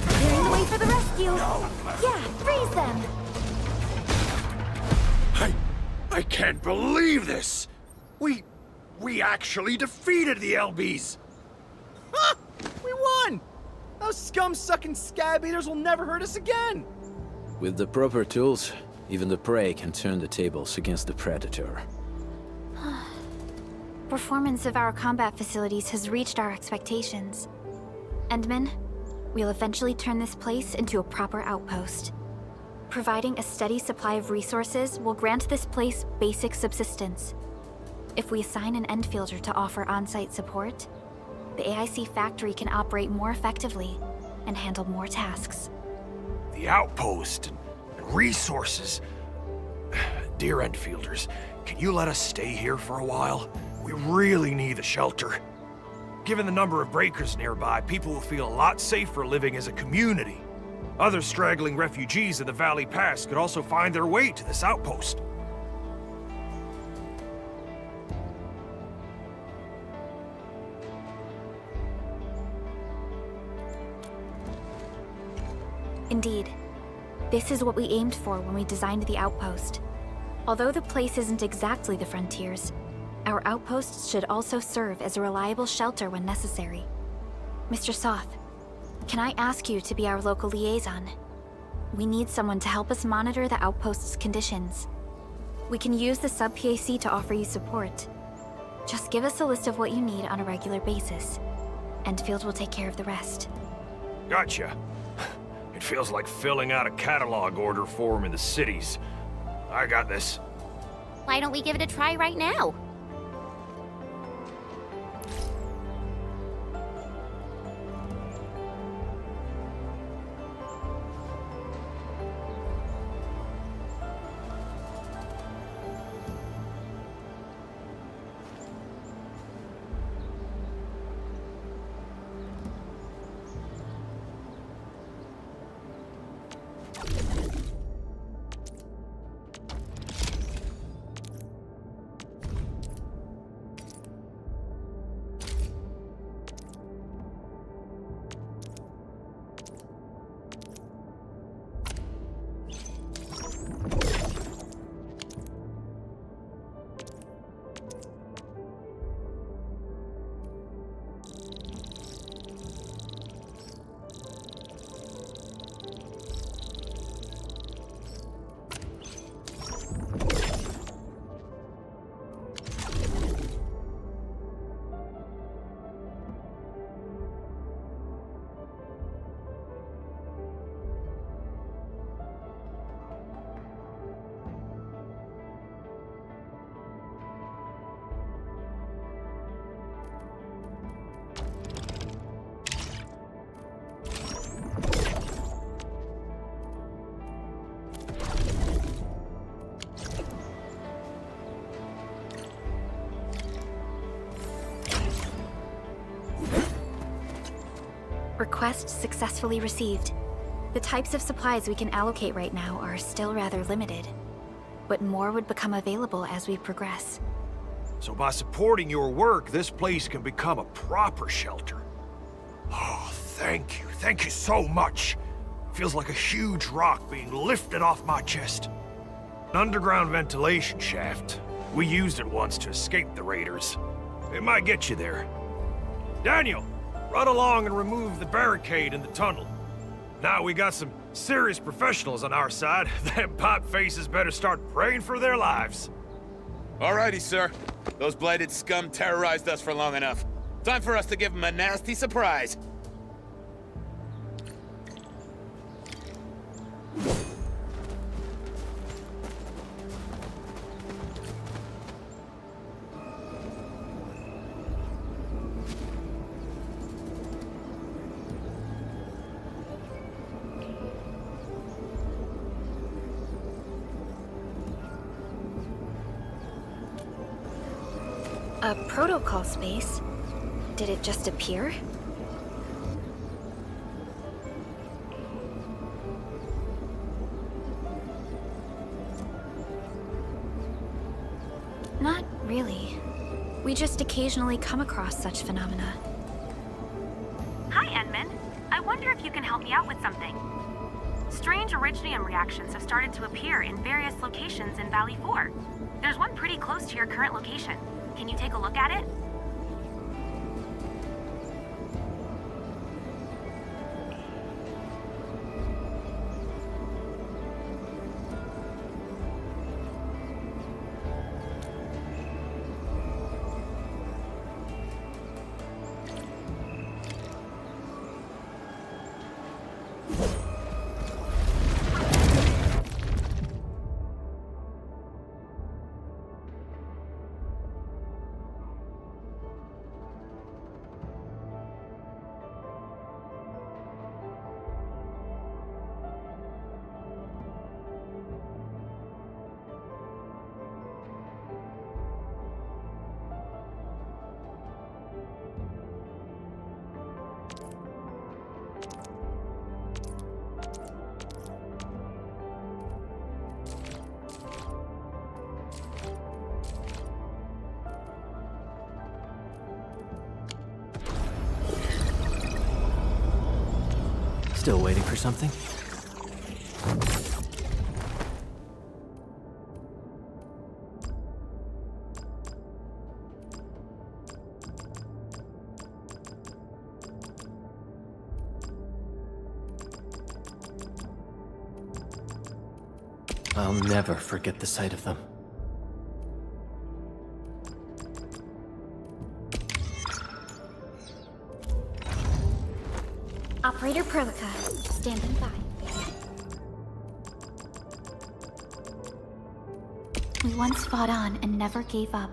Clearing the way for the rescue! Yeah, freeze them! I can't believe this! We actually defeated the LBs! Ha! We won! Those scum-sucking scab eaters will never hurt us again! With the proper tools, even the prey can turn the tables against the predator. Performance of our combat facilities has reached our expectations. Endman, we'll eventually turn this place into a proper outpost. Providing a steady supply of resources will grant this place basic subsistence. If we assign an Endfielder to offer on-site support, the AIC factory can operate more effectively and handle more tasks. The outpost and resources. Dear Endfielders, can you let us stay here for a while? We really need the shelter. Given the number of breakers nearby, people will feel a lot safer living as a community. Other straggling refugees in the Valley Pass could also find their way to this outpost. Indeed. This is what we aimed for when we designed the outpost. Although the place isn't exactly the frontiers, our outposts should also serve as a reliable shelter when necessary. Mr. Soth, can I ask you to be our local liaison? We need someone to help us monitor the outpost's conditions. We can use the sub-PAC to offer you support. Just give us a list of what you need on a regular basis. Endfield will take care of the rest. Gotcha. It feels like filling out a catalog order form in the cities. I got this. Why don't we give it a try right now? Request successfully received. The types of supplies we can allocate right now are still rather limited, but more would become available as we progress. So by supporting your work, this place can become a proper shelter. Oh, thank you. Thank you so much. Feels like a huge rock being lifted off my chest. An underground ventilation shaft. We used it once to escape the raiders. It might get you there. Daniel, run along and remove the barricade in the tunnel. Now we got some serious professionals on our side. Them pipe faces better start praying for their lives. Alrighty, sir. Those blighted scum terrorized us for long enough. Time for us to give them a nasty surprise. A protocol space? Did it just appear? Not really. We just occasionally come across such phenomena. Hi, Enman. I wonder if you can help me out with something. Strange originium reactions have started to appear in various locations in Valley 4. There's one pretty close to your current location. Can you take a look at it? Still waiting for something? I'll never forget the sight of them. Operator Perlica, standing by. We once fought on and never gave up.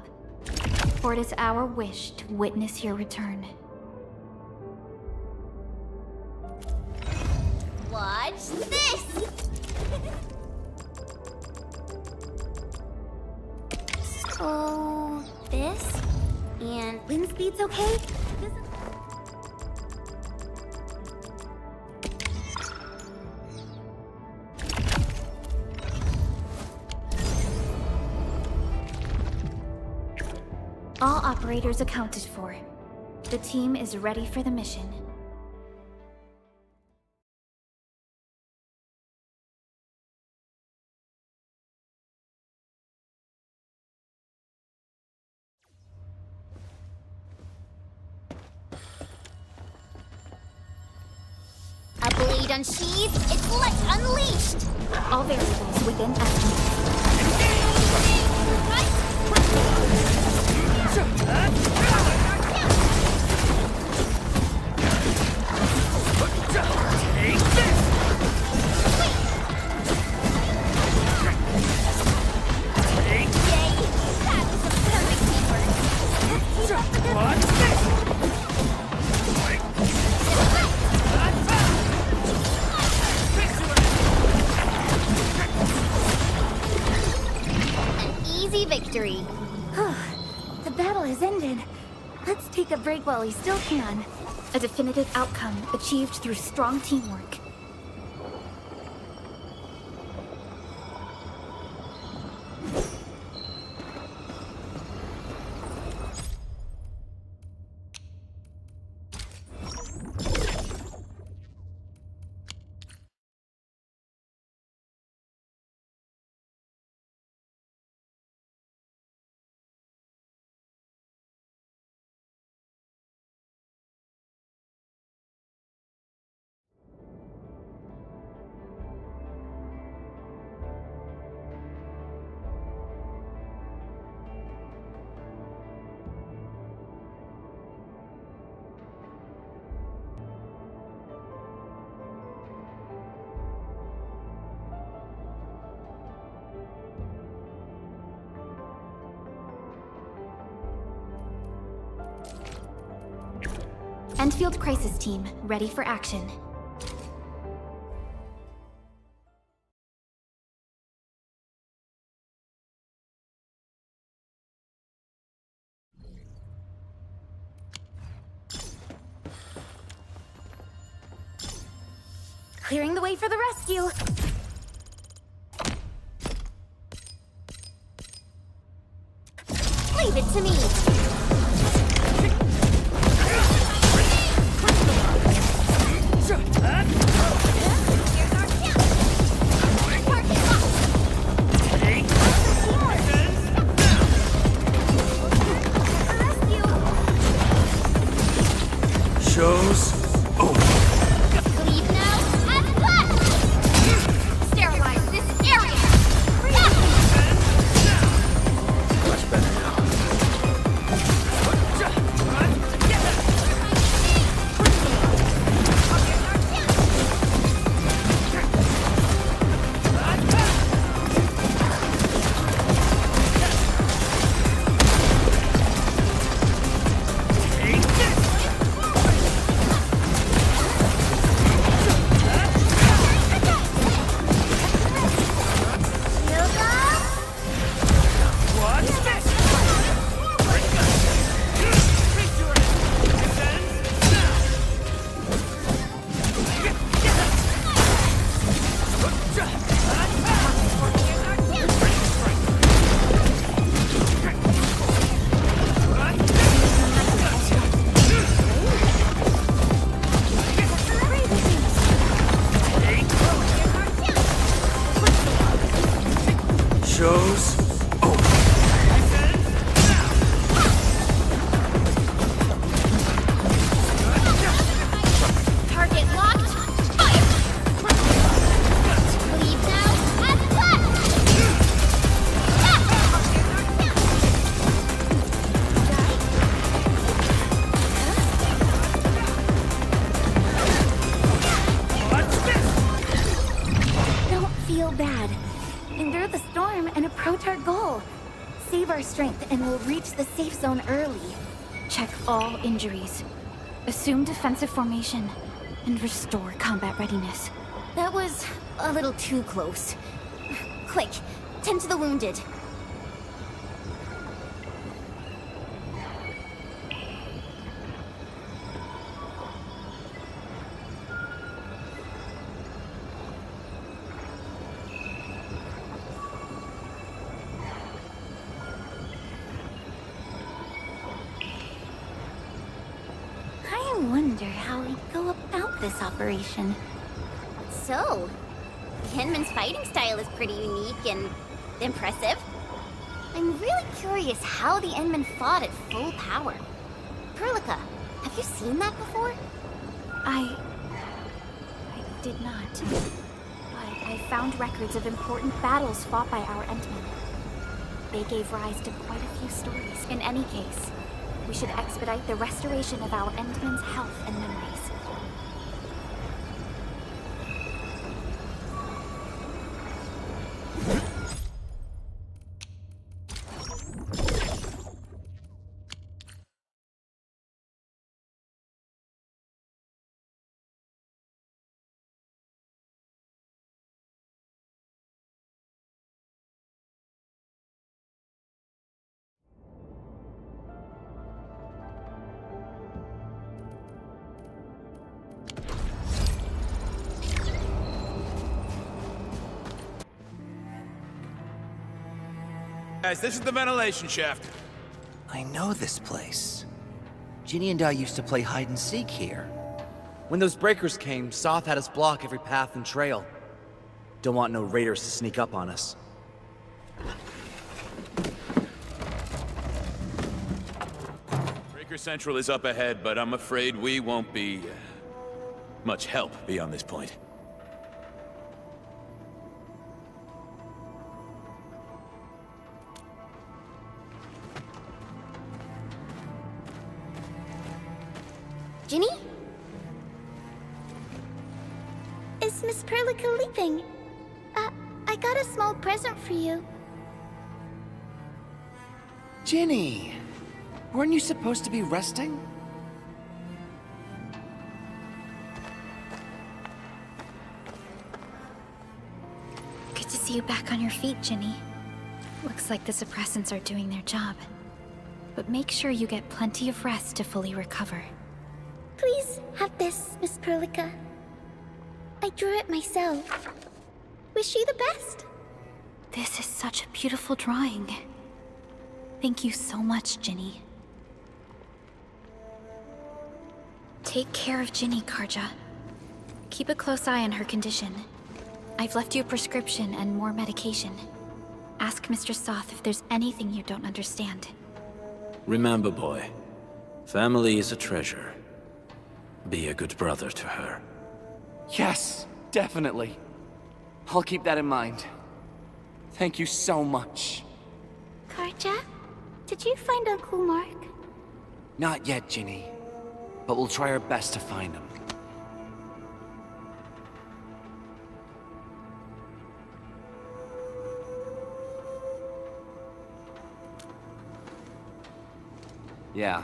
For it is our wish to witness your return. Watch this! So, this? And wind speed's okay? All operators accounted for. The team is ready for the mission. A blade unsheathed, its light unleashed! All variables within estimate. Victory. The battle has ended. Let's take a break while we still can. A definitive outcome achieved through strong teamwork. Endfield Crisis Team, ready for action. Clearing the way for the rescue! Leave it to me! Show's over. Leave now and left! Sterilize this area! Much better now. Show's over. Target locked. Fire! Leave now and left! Don't feel bad. Endure the storm and approach our goal. Save our strength and we'll reach the safe zone early. Check all injuries. Assume defensive formation. And restore combat readiness. That was a little too close. Quick, tend to the wounded. I wonder how we go about this operation. So, Hinman's fighting style is pretty unique and impressive. I'm really curious how the Endmen fought at full power. Perlica, have you seen that before? I did not. But I found records of important battles fought by our Endmen. They gave rise to quite a few stories. In any case, we should expedite the restoration of our Endmen's health and memories. Guys, this is the ventilation shaft. I know this place. Ginny and I used to play hide and seek here. When those breakers came, Soth had us block every path and trail. Don't want no raiders to sneak up on us. Breaker Central is up ahead, but I'm afraid we won't be much help beyond this point. Ginny? Is Miss Perlica leaving? I got a small present for you. Ginny! Weren't you supposed to be resting? Good to see you back on your feet, Ginny. Looks like the suppressants are doing their job. But make sure you get plenty of rest to fully recover. Please have this, Miss Perlica. I drew it myself. Wish you the best. This is such a beautiful drawing. Thank you so much, Ginny. Take care of Ginny, Karja. Keep a close eye on her condition. I've left you a prescription and more medication. Ask Mr. Soth if there's anything you don't understand. Remember, boy, family is a treasure. Be a good brother to her. Yes, definitely. I'll keep that in mind. Thank you so much. Karja, did you find Uncle Mark? Not yet, Ginny. But we'll try our best to find him. Yeah.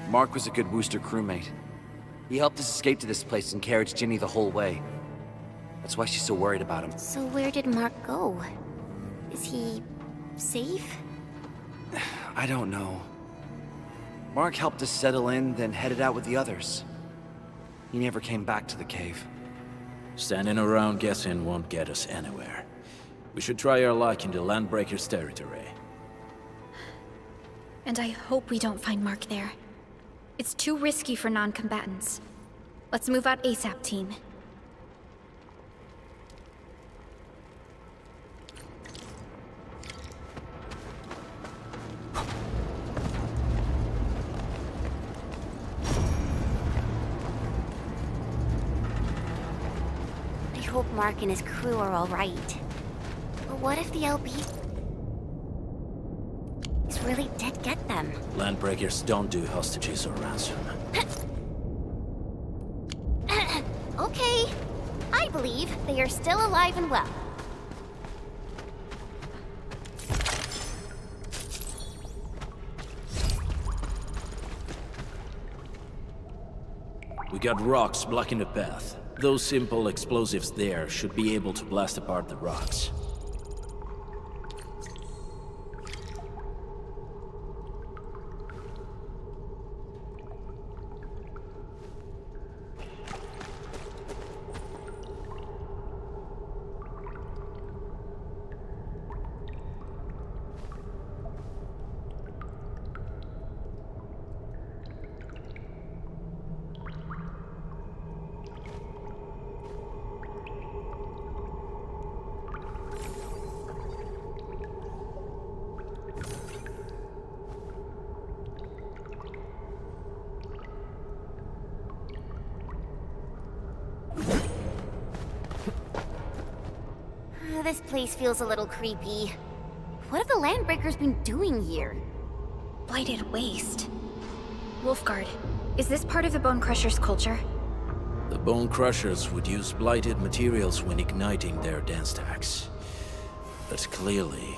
Mark was a good Wooster crewmate. He helped us escape to this place and carried Ginny the whole way. That's why she's so worried about him. So where did Mark go? Is he safe? I don't know. Mark helped us settle in, then headed out with the others. He never came back to the cave. Standing around guessing won't get us anywhere. We should try our luck in the Landbreakers' territory. And I hope we don't find Mark there. It's too risky for non-combatants. Let's move out ASAP, team. hope Mark and his crew are alright. But what if the LBs really did get them? Landbreakers don't do hostages or ransom. Okay. I believe they are still alive and well. We got rocks blocking the path. Those simple explosives there should be able to blast apart the rocks. This place feels a little creepy. What have the Landbreakers been doing here? Blighted waste. Wolfguard, is this part of the Bone Crusher's culture? The Bone Crushers would use blighted materials when igniting their dance stacks. But clearly,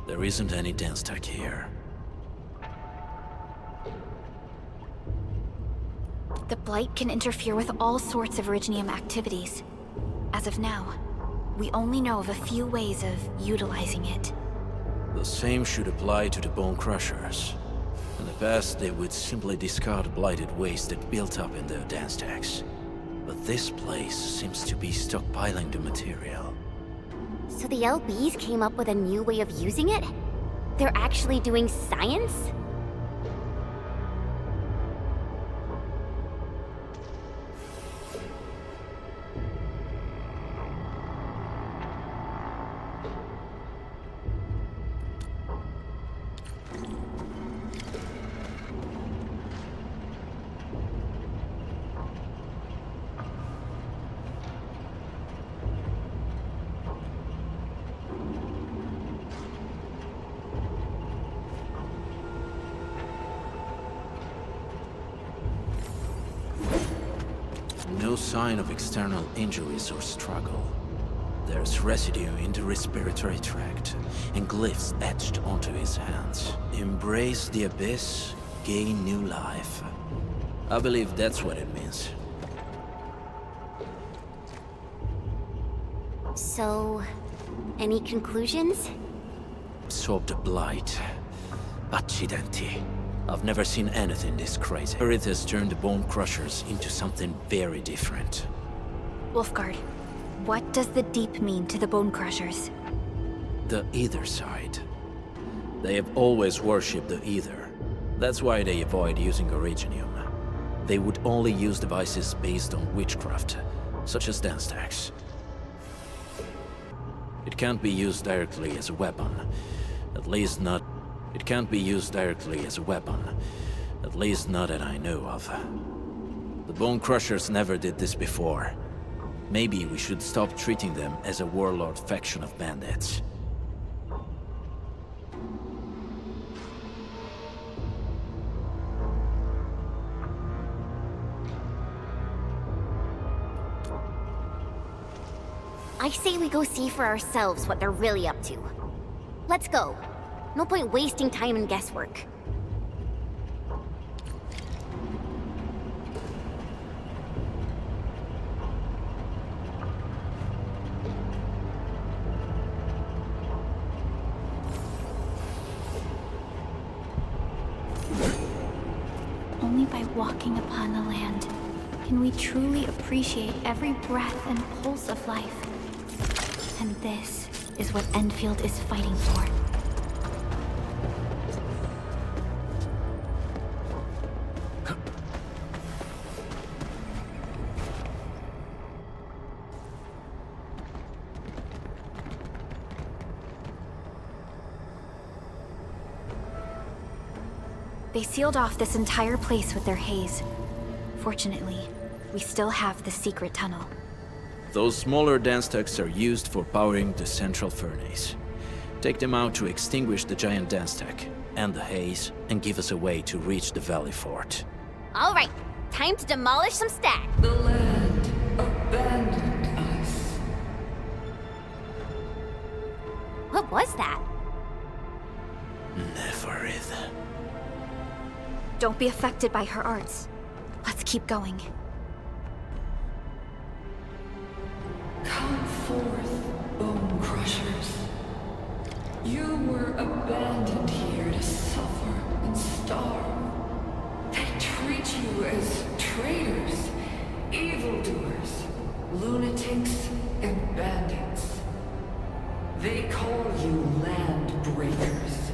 there isn't any dance stack here. The Blight can interfere with all sorts of Originium activities. As of now, we only know of a few ways of utilizing it. The same should apply to the Bone Crushers. In the past, they would simply discard blighted waste that built up in their dance stacks. But this place seems to be stockpiling the material. So the LBs came up with a new way of using it? They're actually doing science? No sign of external injuries or struggle. There's residue in the respiratory tract, and glyphs etched onto his hands. Embrace the abyss, gain new life. I believe that's what it means. So, any conclusions? Absorb the blight. Accidenti. I've never seen anything this crazy. Earth has turned the Bone Crushers into something very different. Wolfguard, what does the Deep mean to the Bone Crushers? The Ether side. They have always worshipped the Ether. That's why they avoid using Originium. They would only use devices based on witchcraft, such as dance stacks. It can't be used directly as a weapon. At least not... It can't be used directly as a weapon. At least not that I know of. The Bone Crushers never did this before. Maybe we should stop treating them as a warlord faction of bandits. I say we go see for ourselves what they're really up to. Let's go. No point wasting time in guesswork. Only by walking upon the land can we truly appreciate every breath and pulse of life. And this is what Endfield is fighting for. They sealed off this entire place with their haze. Fortunately, we still have the secret tunnel. Those smaller dance techs are used for powering the central furnace. Take them out to extinguish the giant dance tech and the haze, and give us a way to reach the Valley Fort. All right, time to demolish some stack. The land abandoned us. What was that? Never. Don't be affected by her arts. Let's keep going. Come forth, bone crushers. You were abandoned here to suffer and starve. They treat you as traitors, evildoers, lunatics, and bandits. They call you land breakers.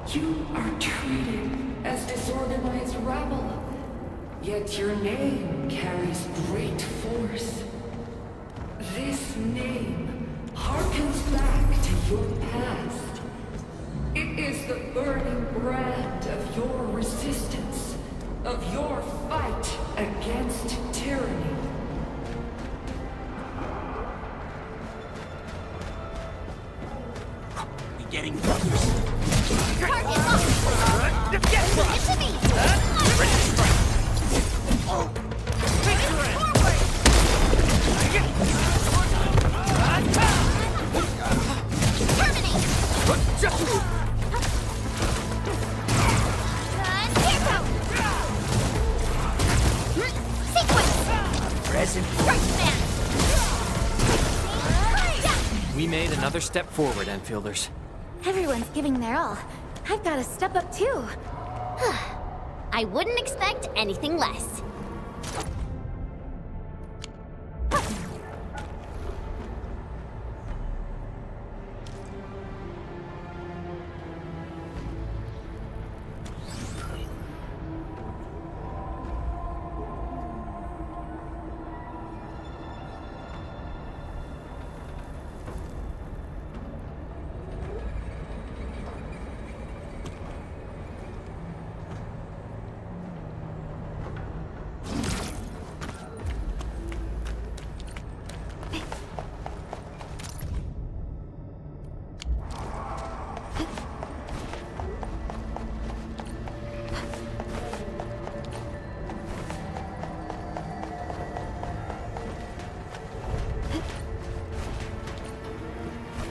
You are treated as disorganized rabble, yet your name carries great force. This name harkens back to your past. It is the burning brand of your resistance, of your fight against tyranny. We're getting close. Target locked! Get to me! Ready to strike. Terminate! Sequence! Present. We made another step forward, Enfielders. Everyone's giving their all. I've got to step up too. I wouldn't expect anything less.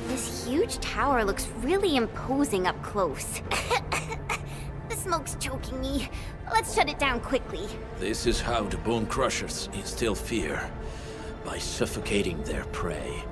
This huge tower looks really imposing up close. The smoke's choking me. Let's shut it down quickly. This is how the Bone Crushers instill fear, by suffocating their prey.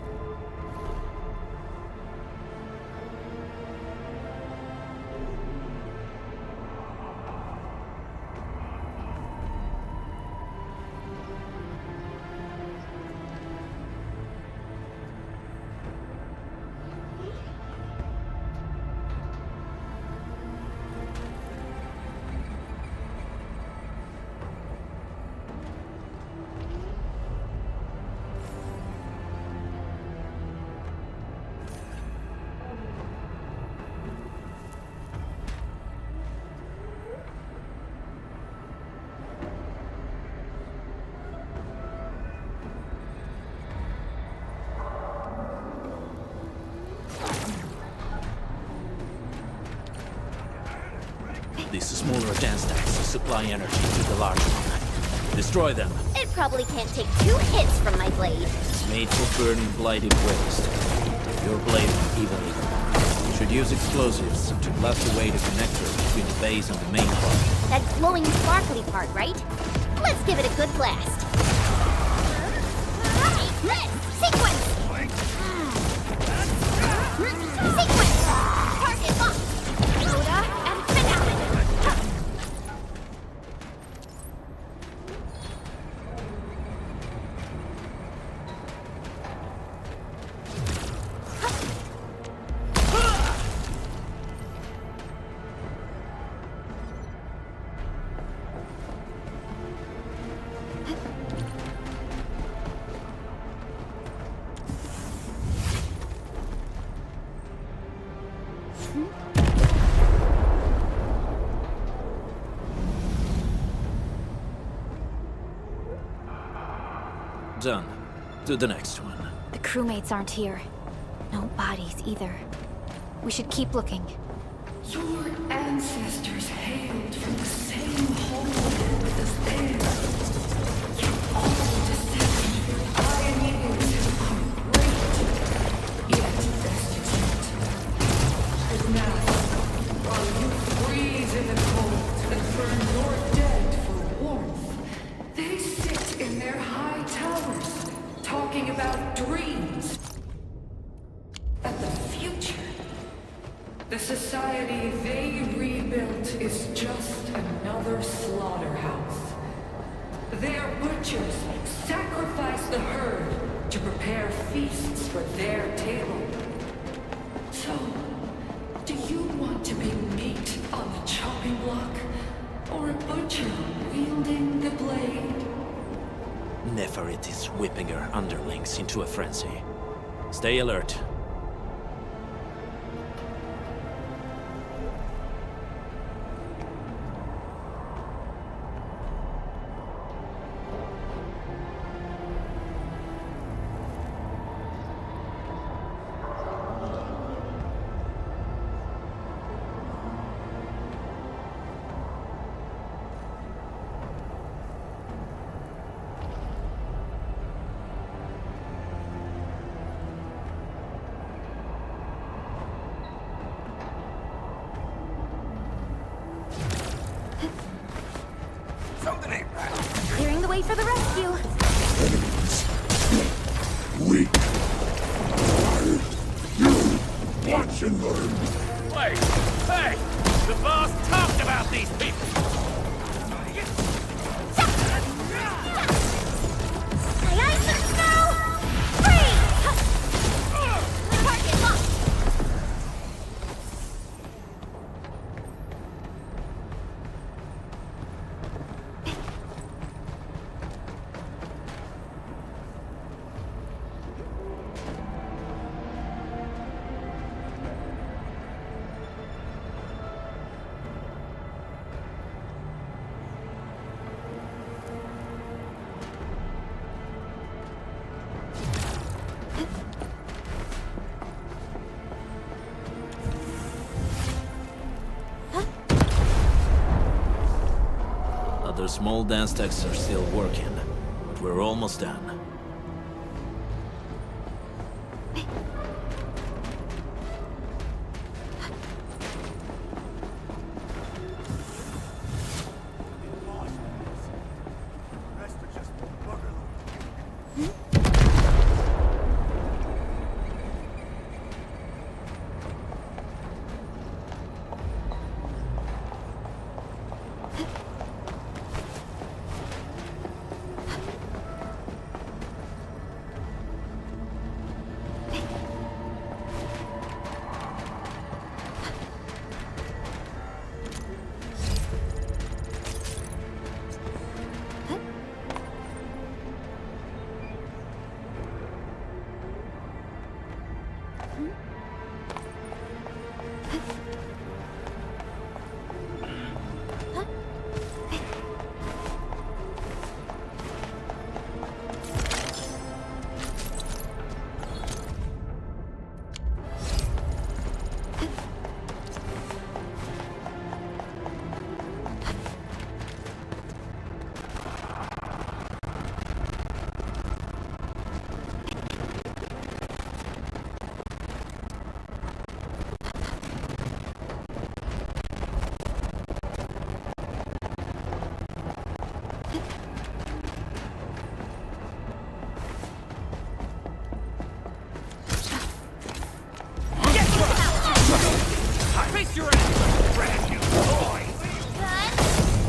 These smaller dance stacks supply energy to the large one. Destroy them. It probably can't take 2 hits from my blade. It's made for burning blighted waste. Your blade evenly. You should use explosives to blast away the connector between the base and the main part. That glowing sparkly part, right? Let's give it a good blast. Sequence! Sequence! Target locked! Rhoda and finale! Done. To the next one. The crewmates aren't here. No bodies either. We should keep looking. Your ancestors hailed from the same homeland as theirs. You all descend from pioneers who are great, yet destitute. And now, while you freeze in the cold and burn your dead for warmth, they sit in their high towers, talking about dreams and the future. The society they rebuilt is just another slaughterhouse. Their butchers sacrifice the herd to prepare feasts for their table. So, do you want to be meat on the chopping block, or a butcher wielding the blade? Neferit is whipping her underlings into a frenzy. Stay alert. Clearing the way for the rescue. We you watch and learn. Wait! Hey! The boss talked about these people! My eyes in the snow! Freeze! Target locked! Other small dance techs are still working, but we're almost done.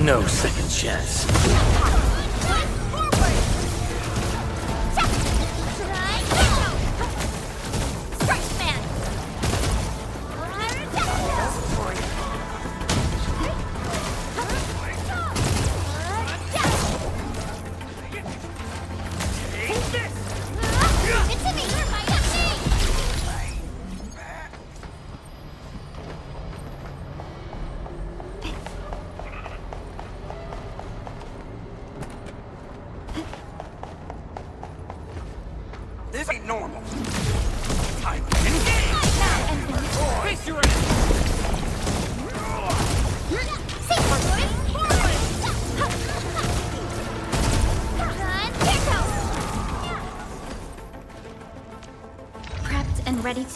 No second chance.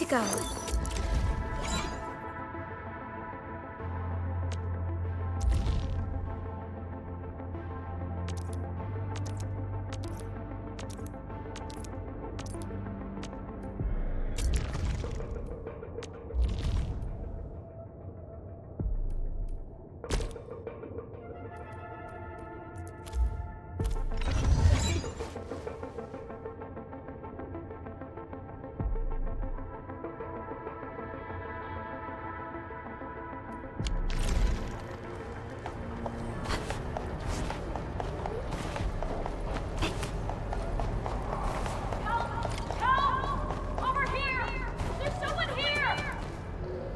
to go.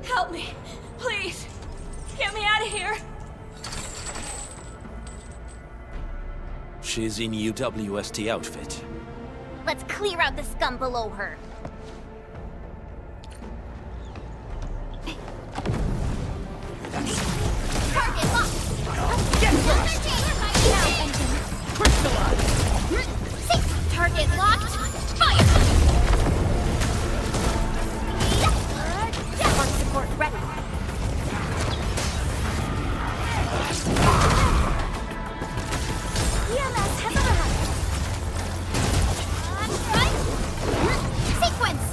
Help me, please. Get me out of here. She's in UWST outfit. Let's clear out the scum below her. Target locked! Target locked! Fire! Mark support ready. EMS has arrived. Right. Sequence.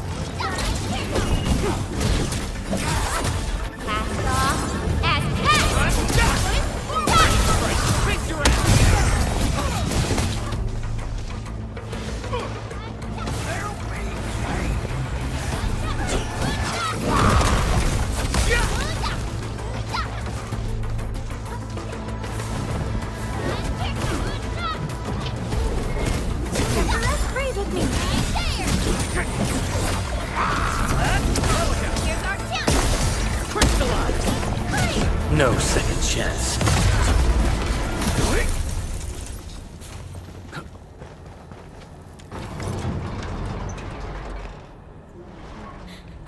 Cast off as cast. Let's breathe with me. Here's our chance. No second chance.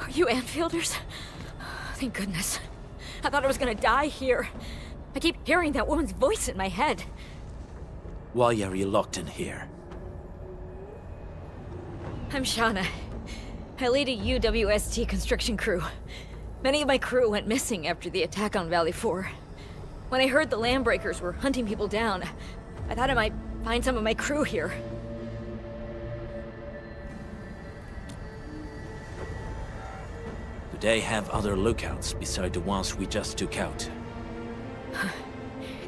Are you Enfielders? Thank goodness. I thought I was gonna die here. I keep hearing that woman's voice in my head. Why are you locked in here? I'm Shauna. I lead a UWST construction crew. Many of my crew went missing after the attack on Valley 4. When I heard the Landbreakers were hunting people down, I thought I might find some of my crew here. Do they have other lookouts beside the ones we just took out?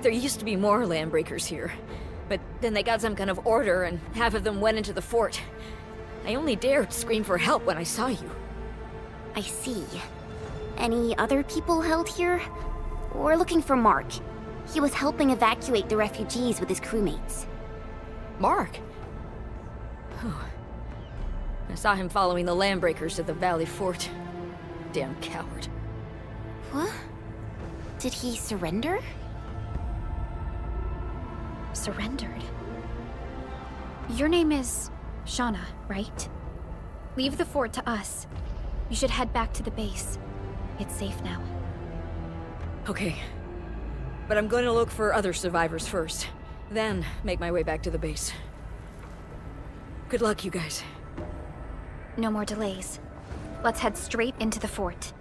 There used to be more Landbreakers here, but then they got some kind of order and half of them went into the fort. I only dared scream for help when I saw you. I see. Any other people held here? We're looking for Mark. He was helping evacuate the refugees with his crewmates. Mark? Oh. I saw him following the Landbreakers to the Valley Fort. Damn coward. What? Did he surrender? Surrendered. Your name is Shauna, right? Leave the fort to us. You should head back to the base. It's safe now. Okay. But I'm going to look for other survivors first. Then make my way back to the base. Good luck, you guys. No more delays. Let's head straight into the fort.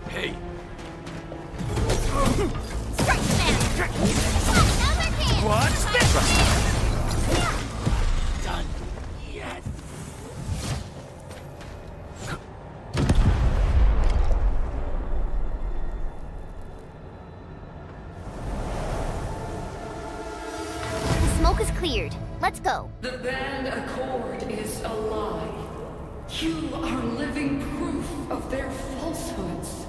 Hey! What's this? Done yet. The smoke is cleared. Let's go. The band accord is a lie. You are living proof of their falsehoods.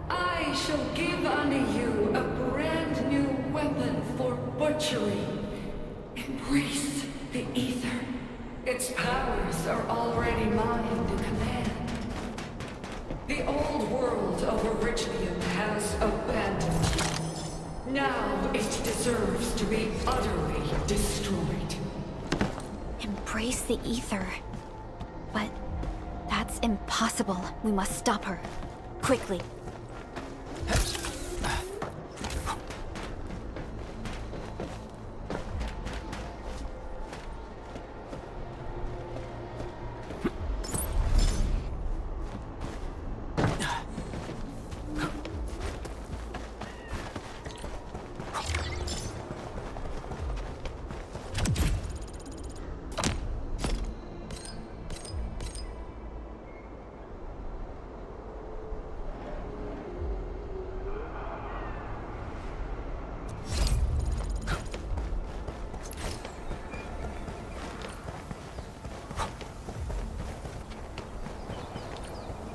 I shall give unto you a brand new weapon for butchery Embrace the ether. Its powers are already mine to command. The old world of Originium has abandoned you. Now it deserves to be utterly destroyed. Embrace the ether. But that's impossible. We must stop her. Quickly.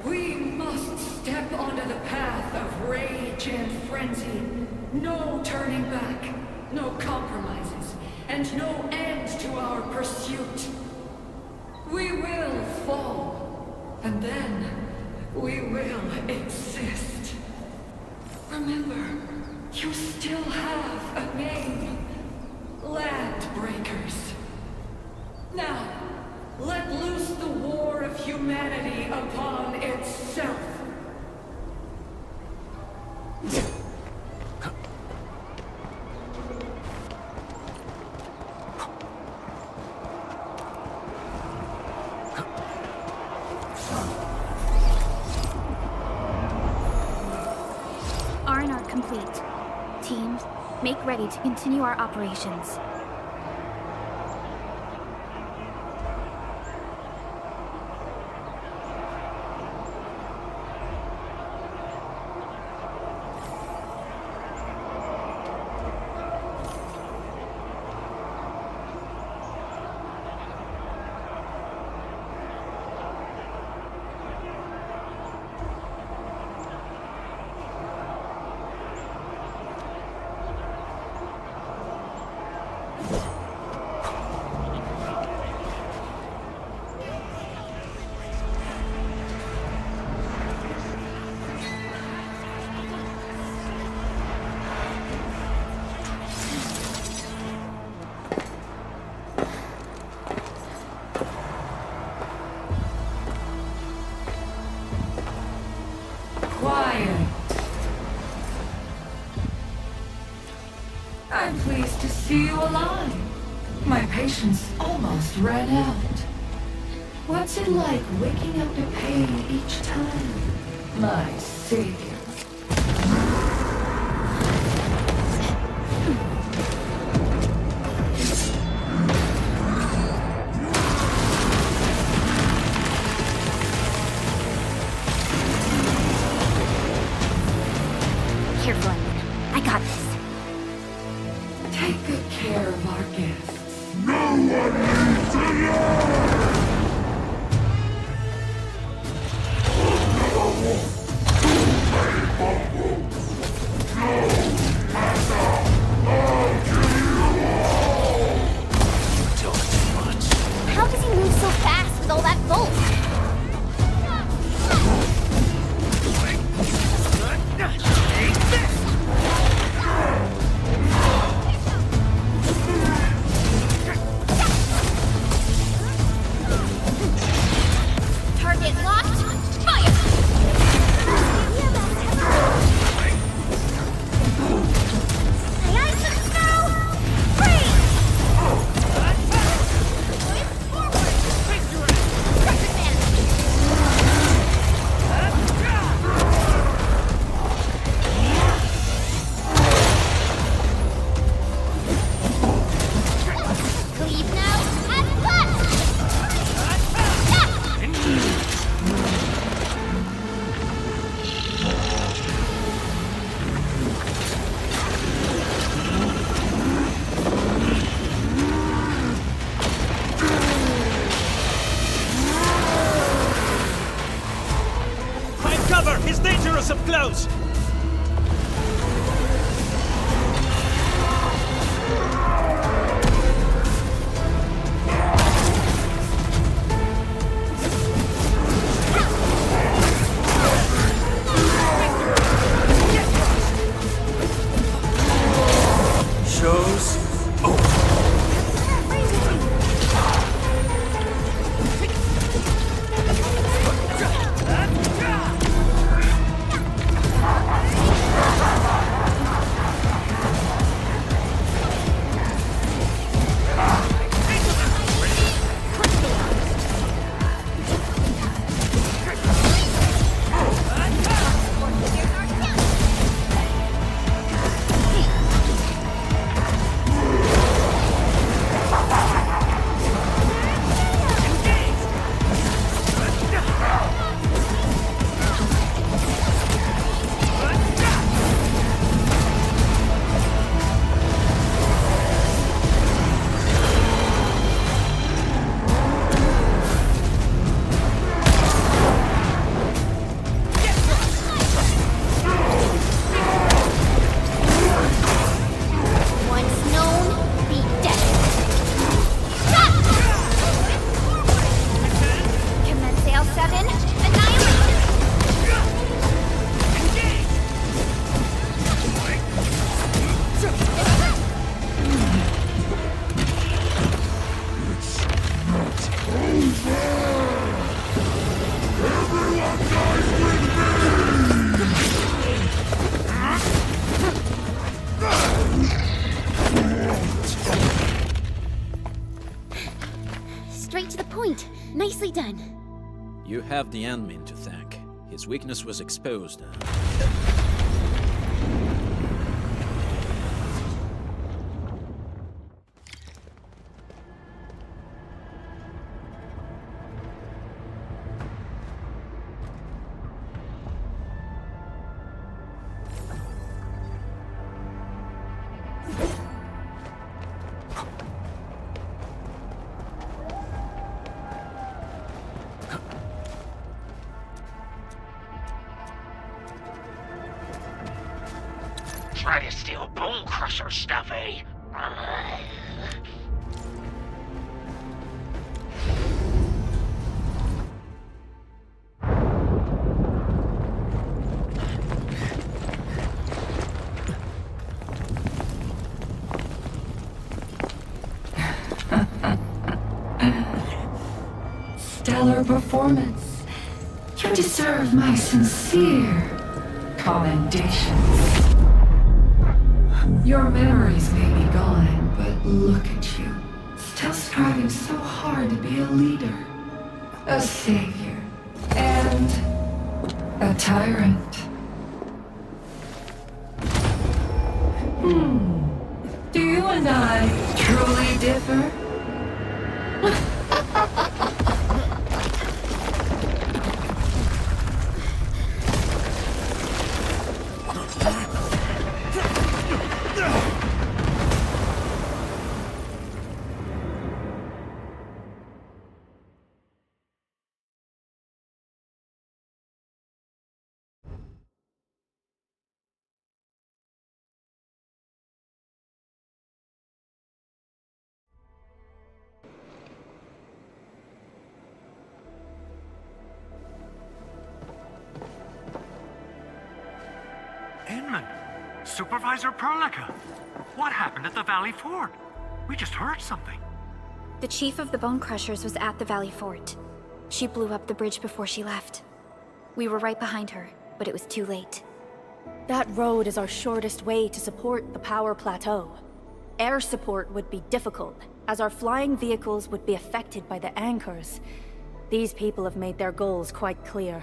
We must step onto the path of rage and frenzy. No turning back, no compromises, and no end to our pursuit. We will fall, and then we will exist. Remember, you still have a name. Landbreakers. Now, let loose the war of humanity upon itself. R&R complete. Teams, make ready to continue our operations. Quiet. I'm pleased to see you alive. My patience almost ran out. What's it like waking up to pain each time? My savior. Careful, Onion. I got this. Take good care of our guests. No one needs to know! How does he move so fast with all that bolt? Target locked. Fire! My eyes are snow! Freeze! Leave now and left! Find cover! He's dangerous up close! Straight to the point. Nicely done. You have the admin to thank. His weakness was exposed. Try to steal Bone Crusher stuff, eh? Stellar performance. You deserve my sincere commendations. Your memories may be gone, but look at you. Still striving so hard to be a leader, a savior, and a tyrant. Do you and I truly differ? Supervisor Perlica, what happened at the Valley Fort? We just heard something. The chief of the Bone Crushers was at the Valley Fort. She blew up the bridge before she left. We were right behind her, but it was too late. That road is our shortest way to support the power plateau. Air support would be difficult, as our flying vehicles would be affected by the anchors. These people have made their goals quite clear.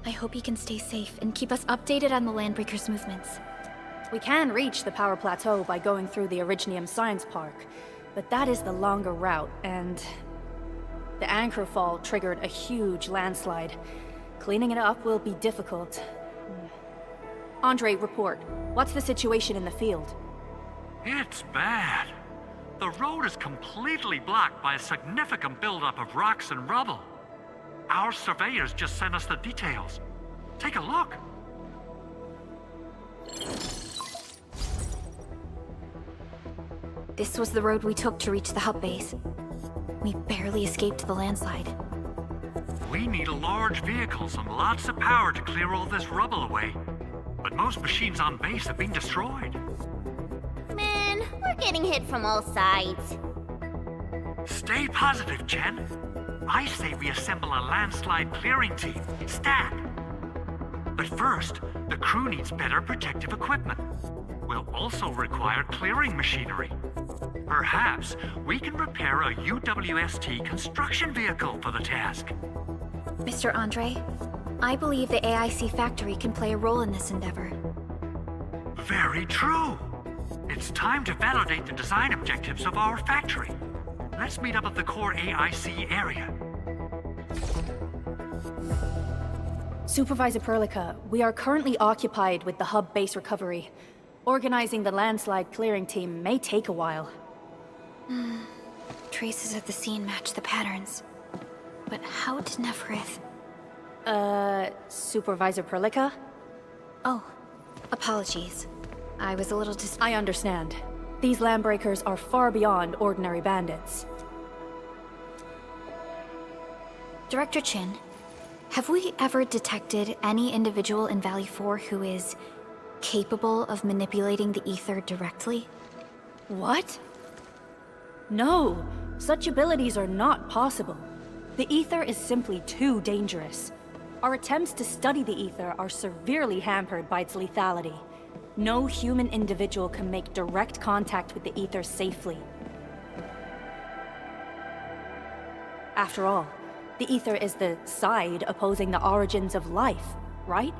I hope he can stay safe and keep us updated on the Landbreakers' movements. We can reach the power plateau by going through the Originium Science Park, but that is the longer route, and the anchor fall triggered a huge landslide. Cleaning it up will be difficult. Andre, report. What's the situation in the field? It's bad. The road is completely blocked by a significant buildup of rocks and rubble. Our surveyors just sent us the details. Take a look. This was the road we took to reach the hub base. We barely escaped the landslide. We need large vehicles and lots of power to clear all this rubble away. But most machines on base have been destroyed. Man, we're getting hit from all sides. Stay positive, Chen. I say we assemble a landslide clearing team, stat. But first, the crew needs better protective equipment. We'll also require clearing machinery. Perhaps we can repair a UWST construction vehicle for the task. Mr. Andre, I believe the AIC factory can play a role in this endeavor. Very true. It's time to validate the design objectives of our factory. Let's meet up at the core AIC area. Supervisor Perlica, we are currently occupied with the hub base recovery. Organizing the landslide clearing team may take a while. Traces at the scene match the patterns. But how did Neferith... Supervisor Perlica? Oh, apologies. I was a little I understand. These Landbreakers are far beyond ordinary bandits. Director Chin, have we ever detected any individual in Valley 4 who is capable of manipulating the ether directly? What? No, such abilities are not possible. The ether is simply too dangerous. Our attempts to study the ether are severely hampered by its lethality. No human individual can make direct contact with the ether safely. After all, the ether is the side opposing the origins of life, right?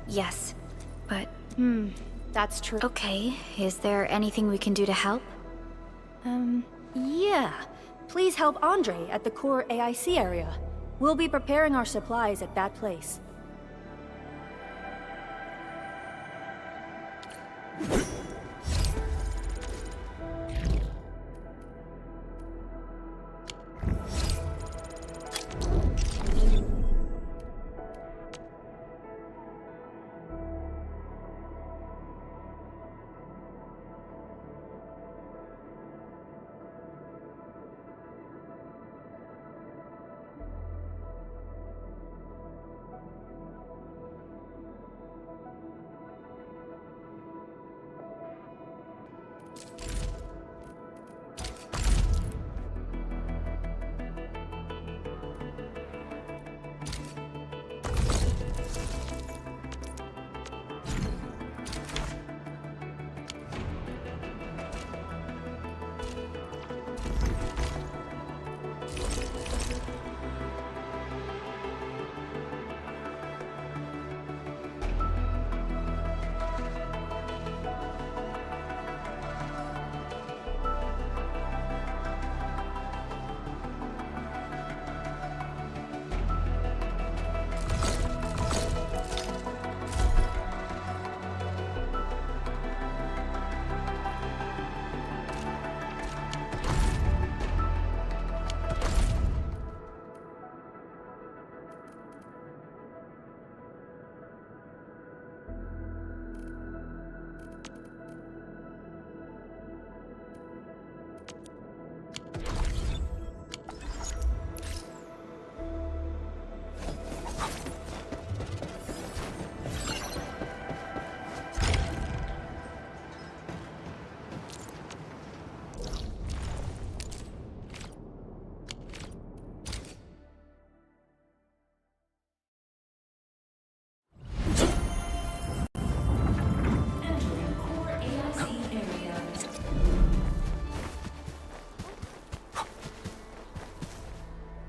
Yes, but... that's true. Okay, is there anything we can do to help? Yeah. Please help Andre at the core AIC area. We'll be preparing our supplies at that place.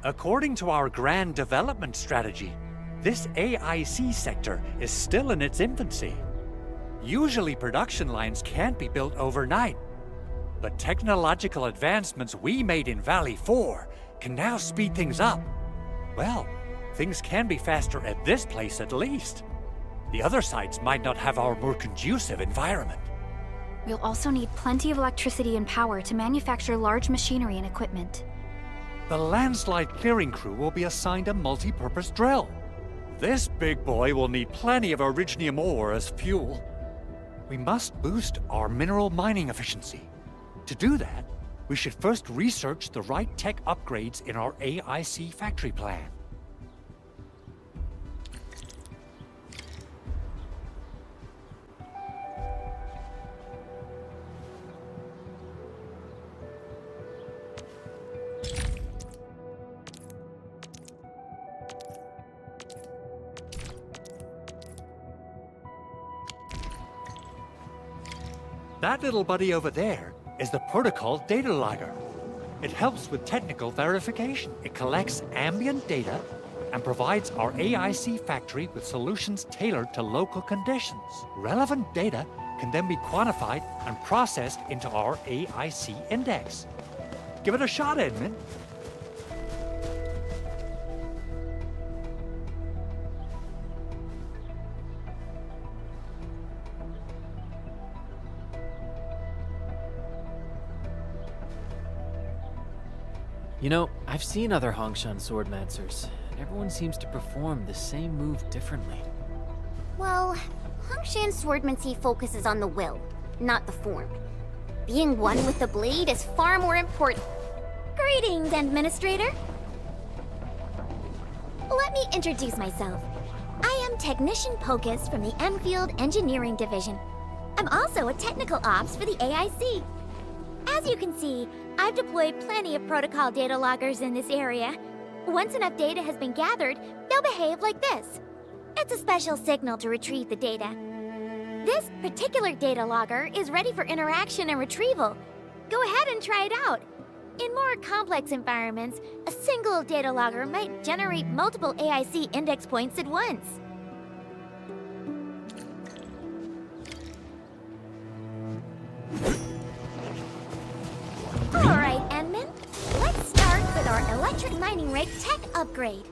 According to our grand development strategy, this AIC sector is still in its infancy. Usually production lines can't be built overnight, but technological advancements we made in Valley 4 can now speed things up. Well, things can be faster at this place at least. The other sites might not have our more conducive environment. We'll also need plenty of electricity and power to manufacture large machinery and equipment. The landslide clearing crew will be assigned a multi-purpose drill. This big boy will need plenty of originium ore as fuel. We must boost our mineral mining efficiency. To do that, we should first research the right tech upgrades in our AIC factory plan. That little buddy over there is the protocol data logger. It helps with technical verification. It collects ambient data and provides our AIC factory with solutions tailored to local conditions. Relevant data can then be quantified and processed into our AIC index. Give it a shot, Edmund. You know, I've seen other Hongshan swordmancers, and everyone seems to perform the same move differently. Well, Hongshan swordmancy focuses on the will, not the form. Being one with the blade is far more important. Greetings, Administrator! let me introduce myself. I am Technician Pocus from the Enfield Engineering Division. I'm also a technical ops for the AIC. As you can see, I've deployed plenty of protocol data loggers in this area. Once enough data has been gathered, they'll behave like this. It's a special signal to retrieve the data. This particular data logger is ready for interaction and retrieval. Go ahead and try it out. In more complex environments, a single data logger might generate multiple AIC index points at once. Alright, Enman. Let's start with our electric mining rig tech upgrade.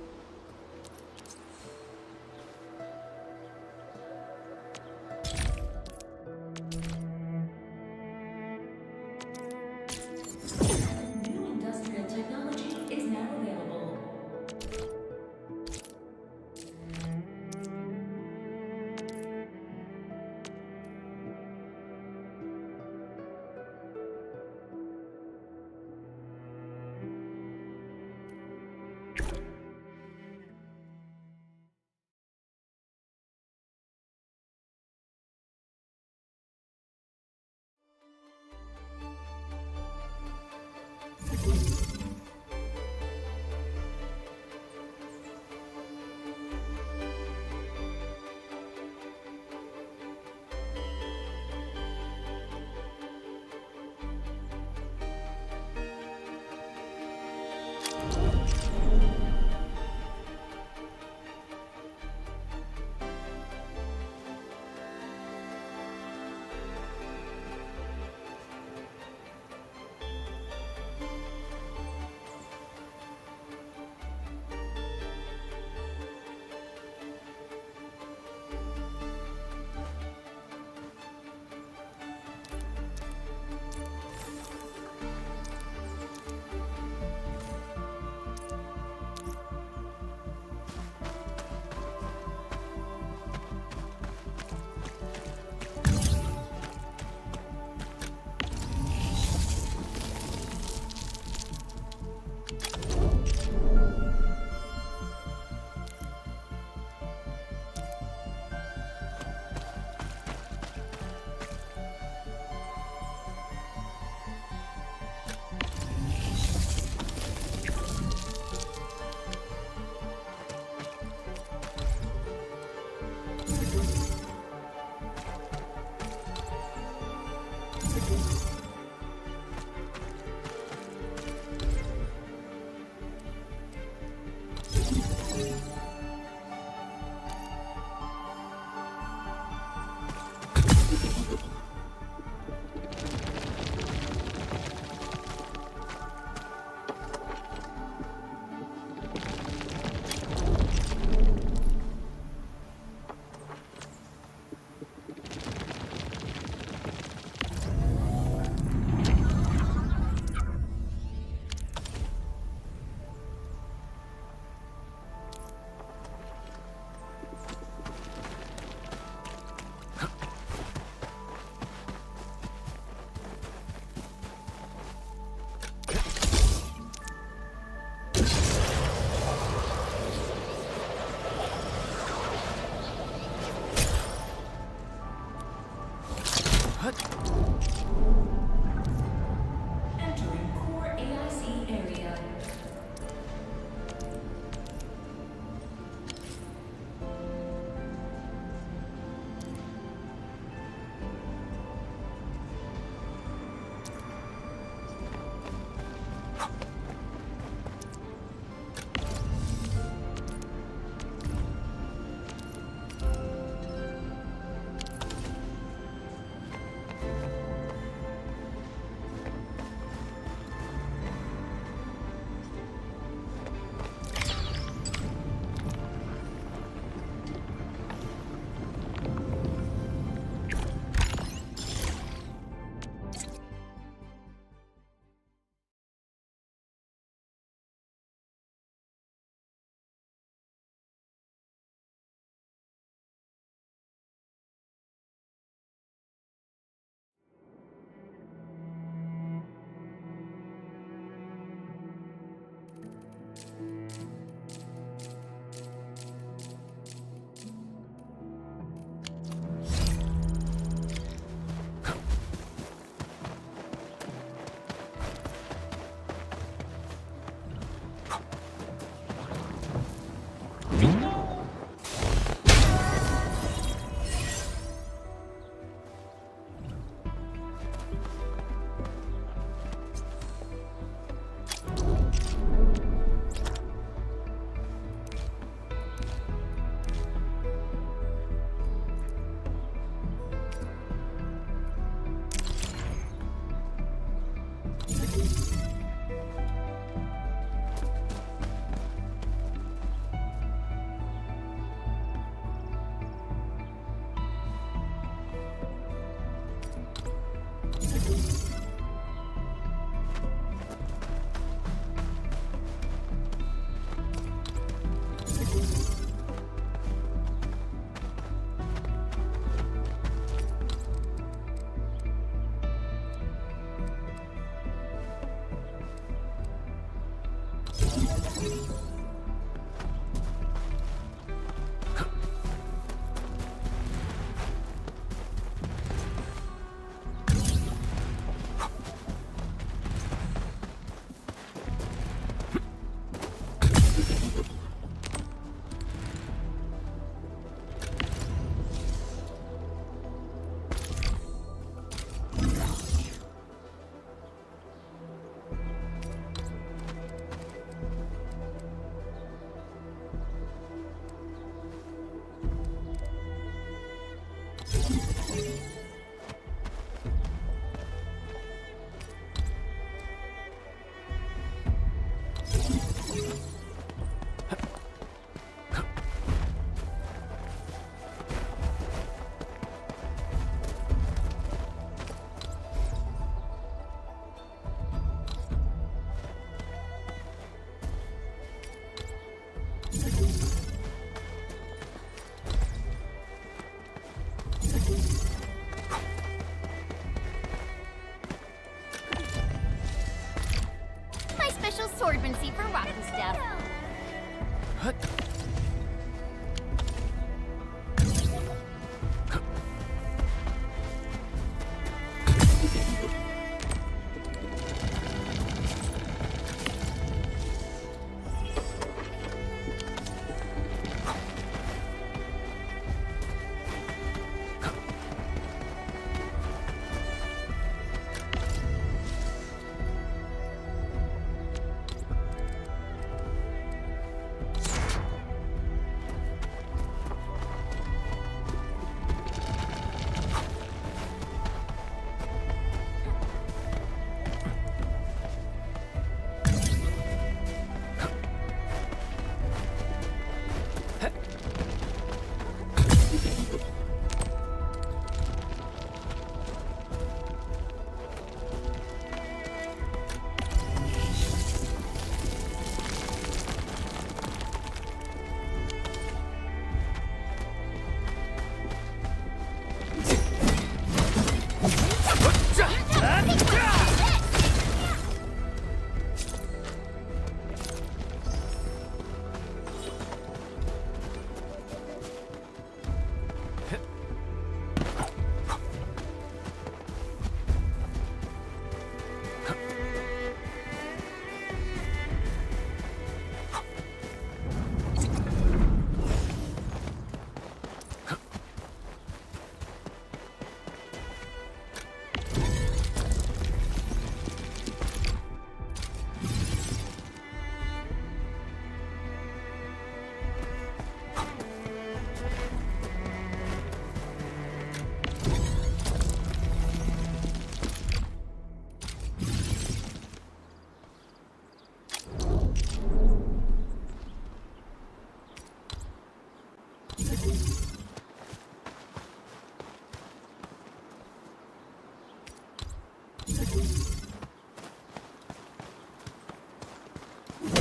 My special swordmancy for rocking stuff.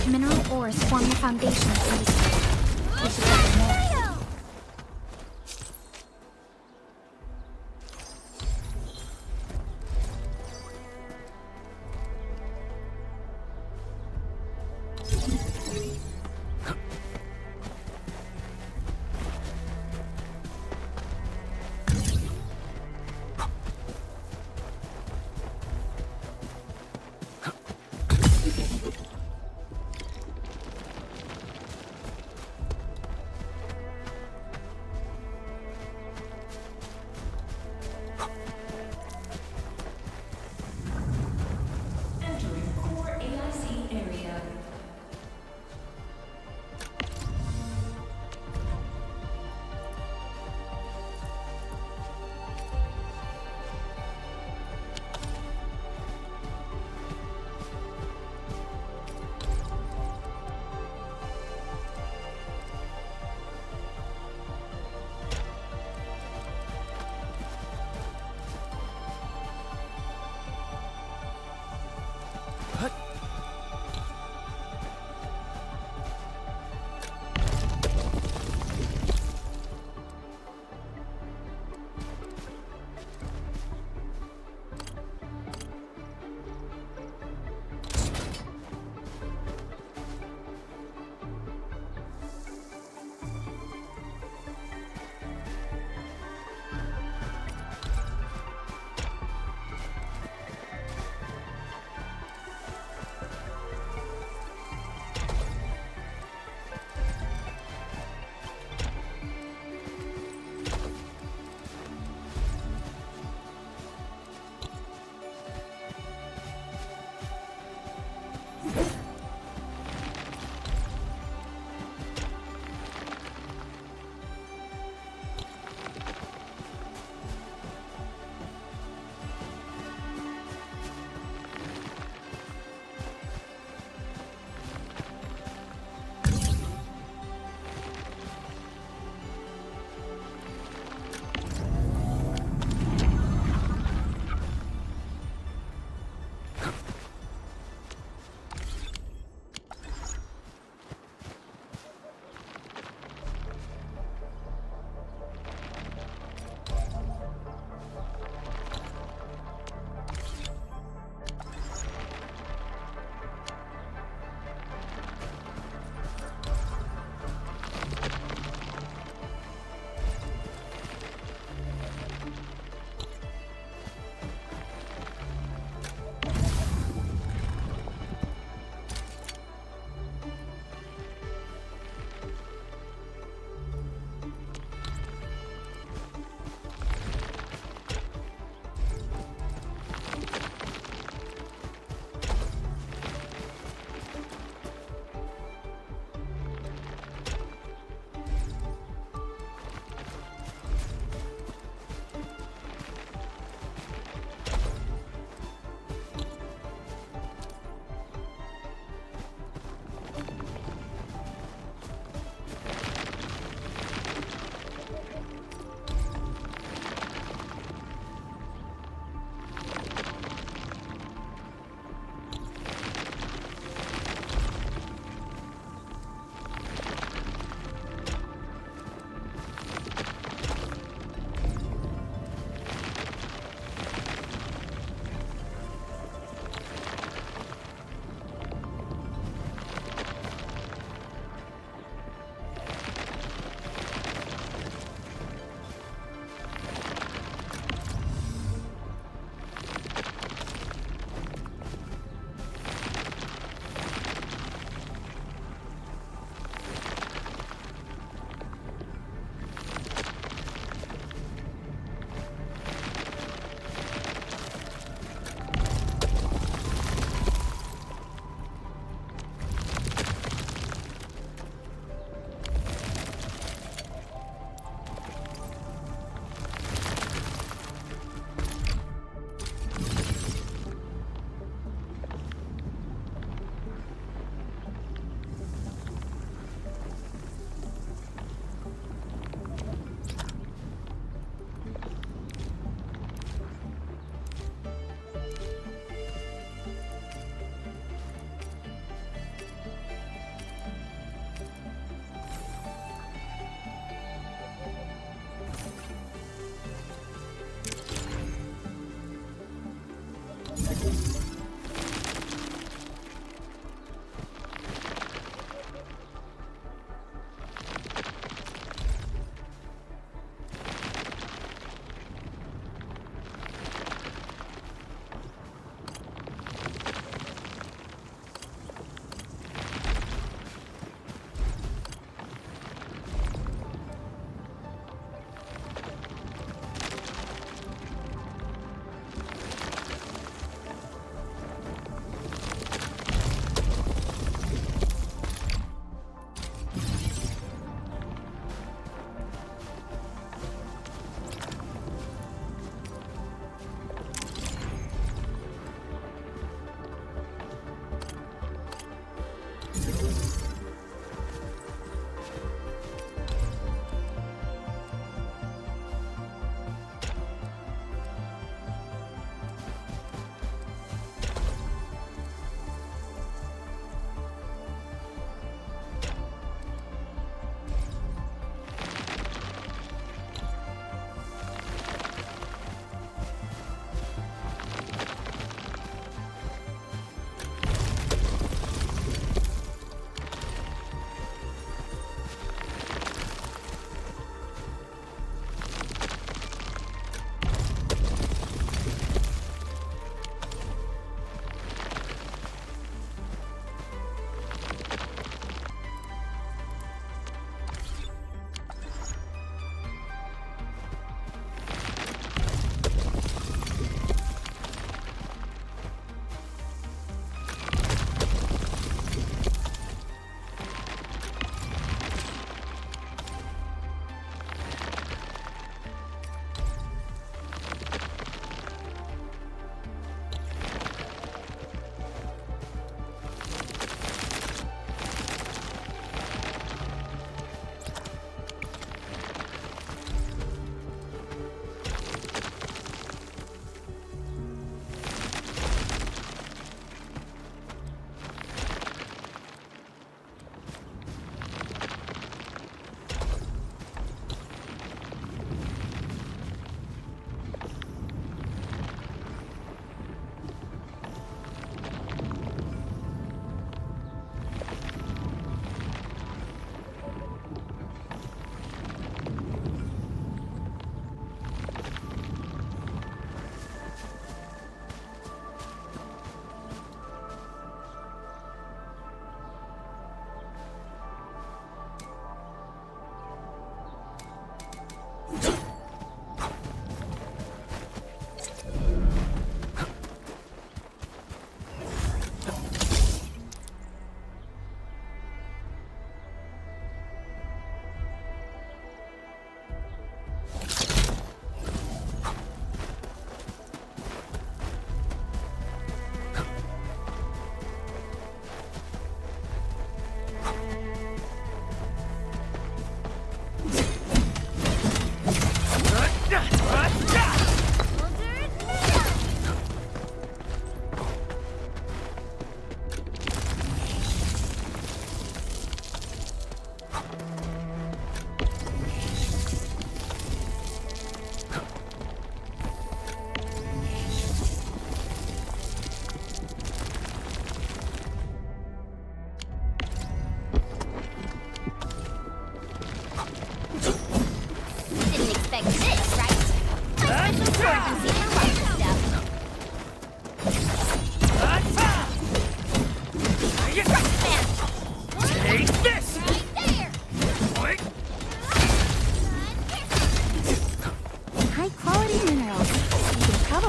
Mineral ores form the foundation of industry. We should gather more.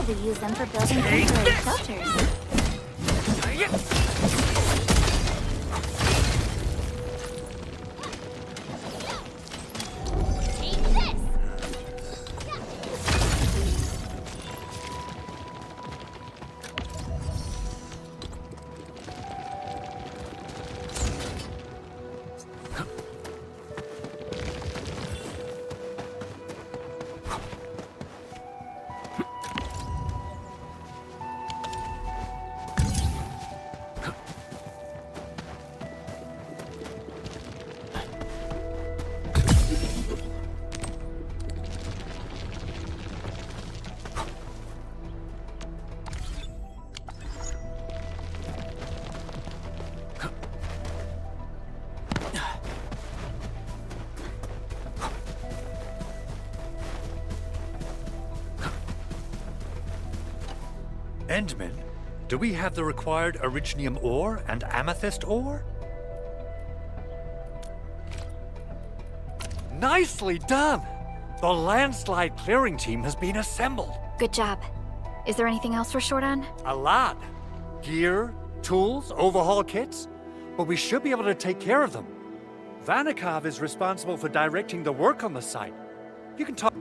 probably use them for building temporary shelters. Endman, do we have the required Originium ore and Amethyst ore? Nicely done! The landslide clearing team has been assembled. Good job. Is there anything else we're short on? A lot. Gear, tools, overhaul kits. But we should be able to take care of them. Vanikov is responsible for directing the work on the site. You can talk...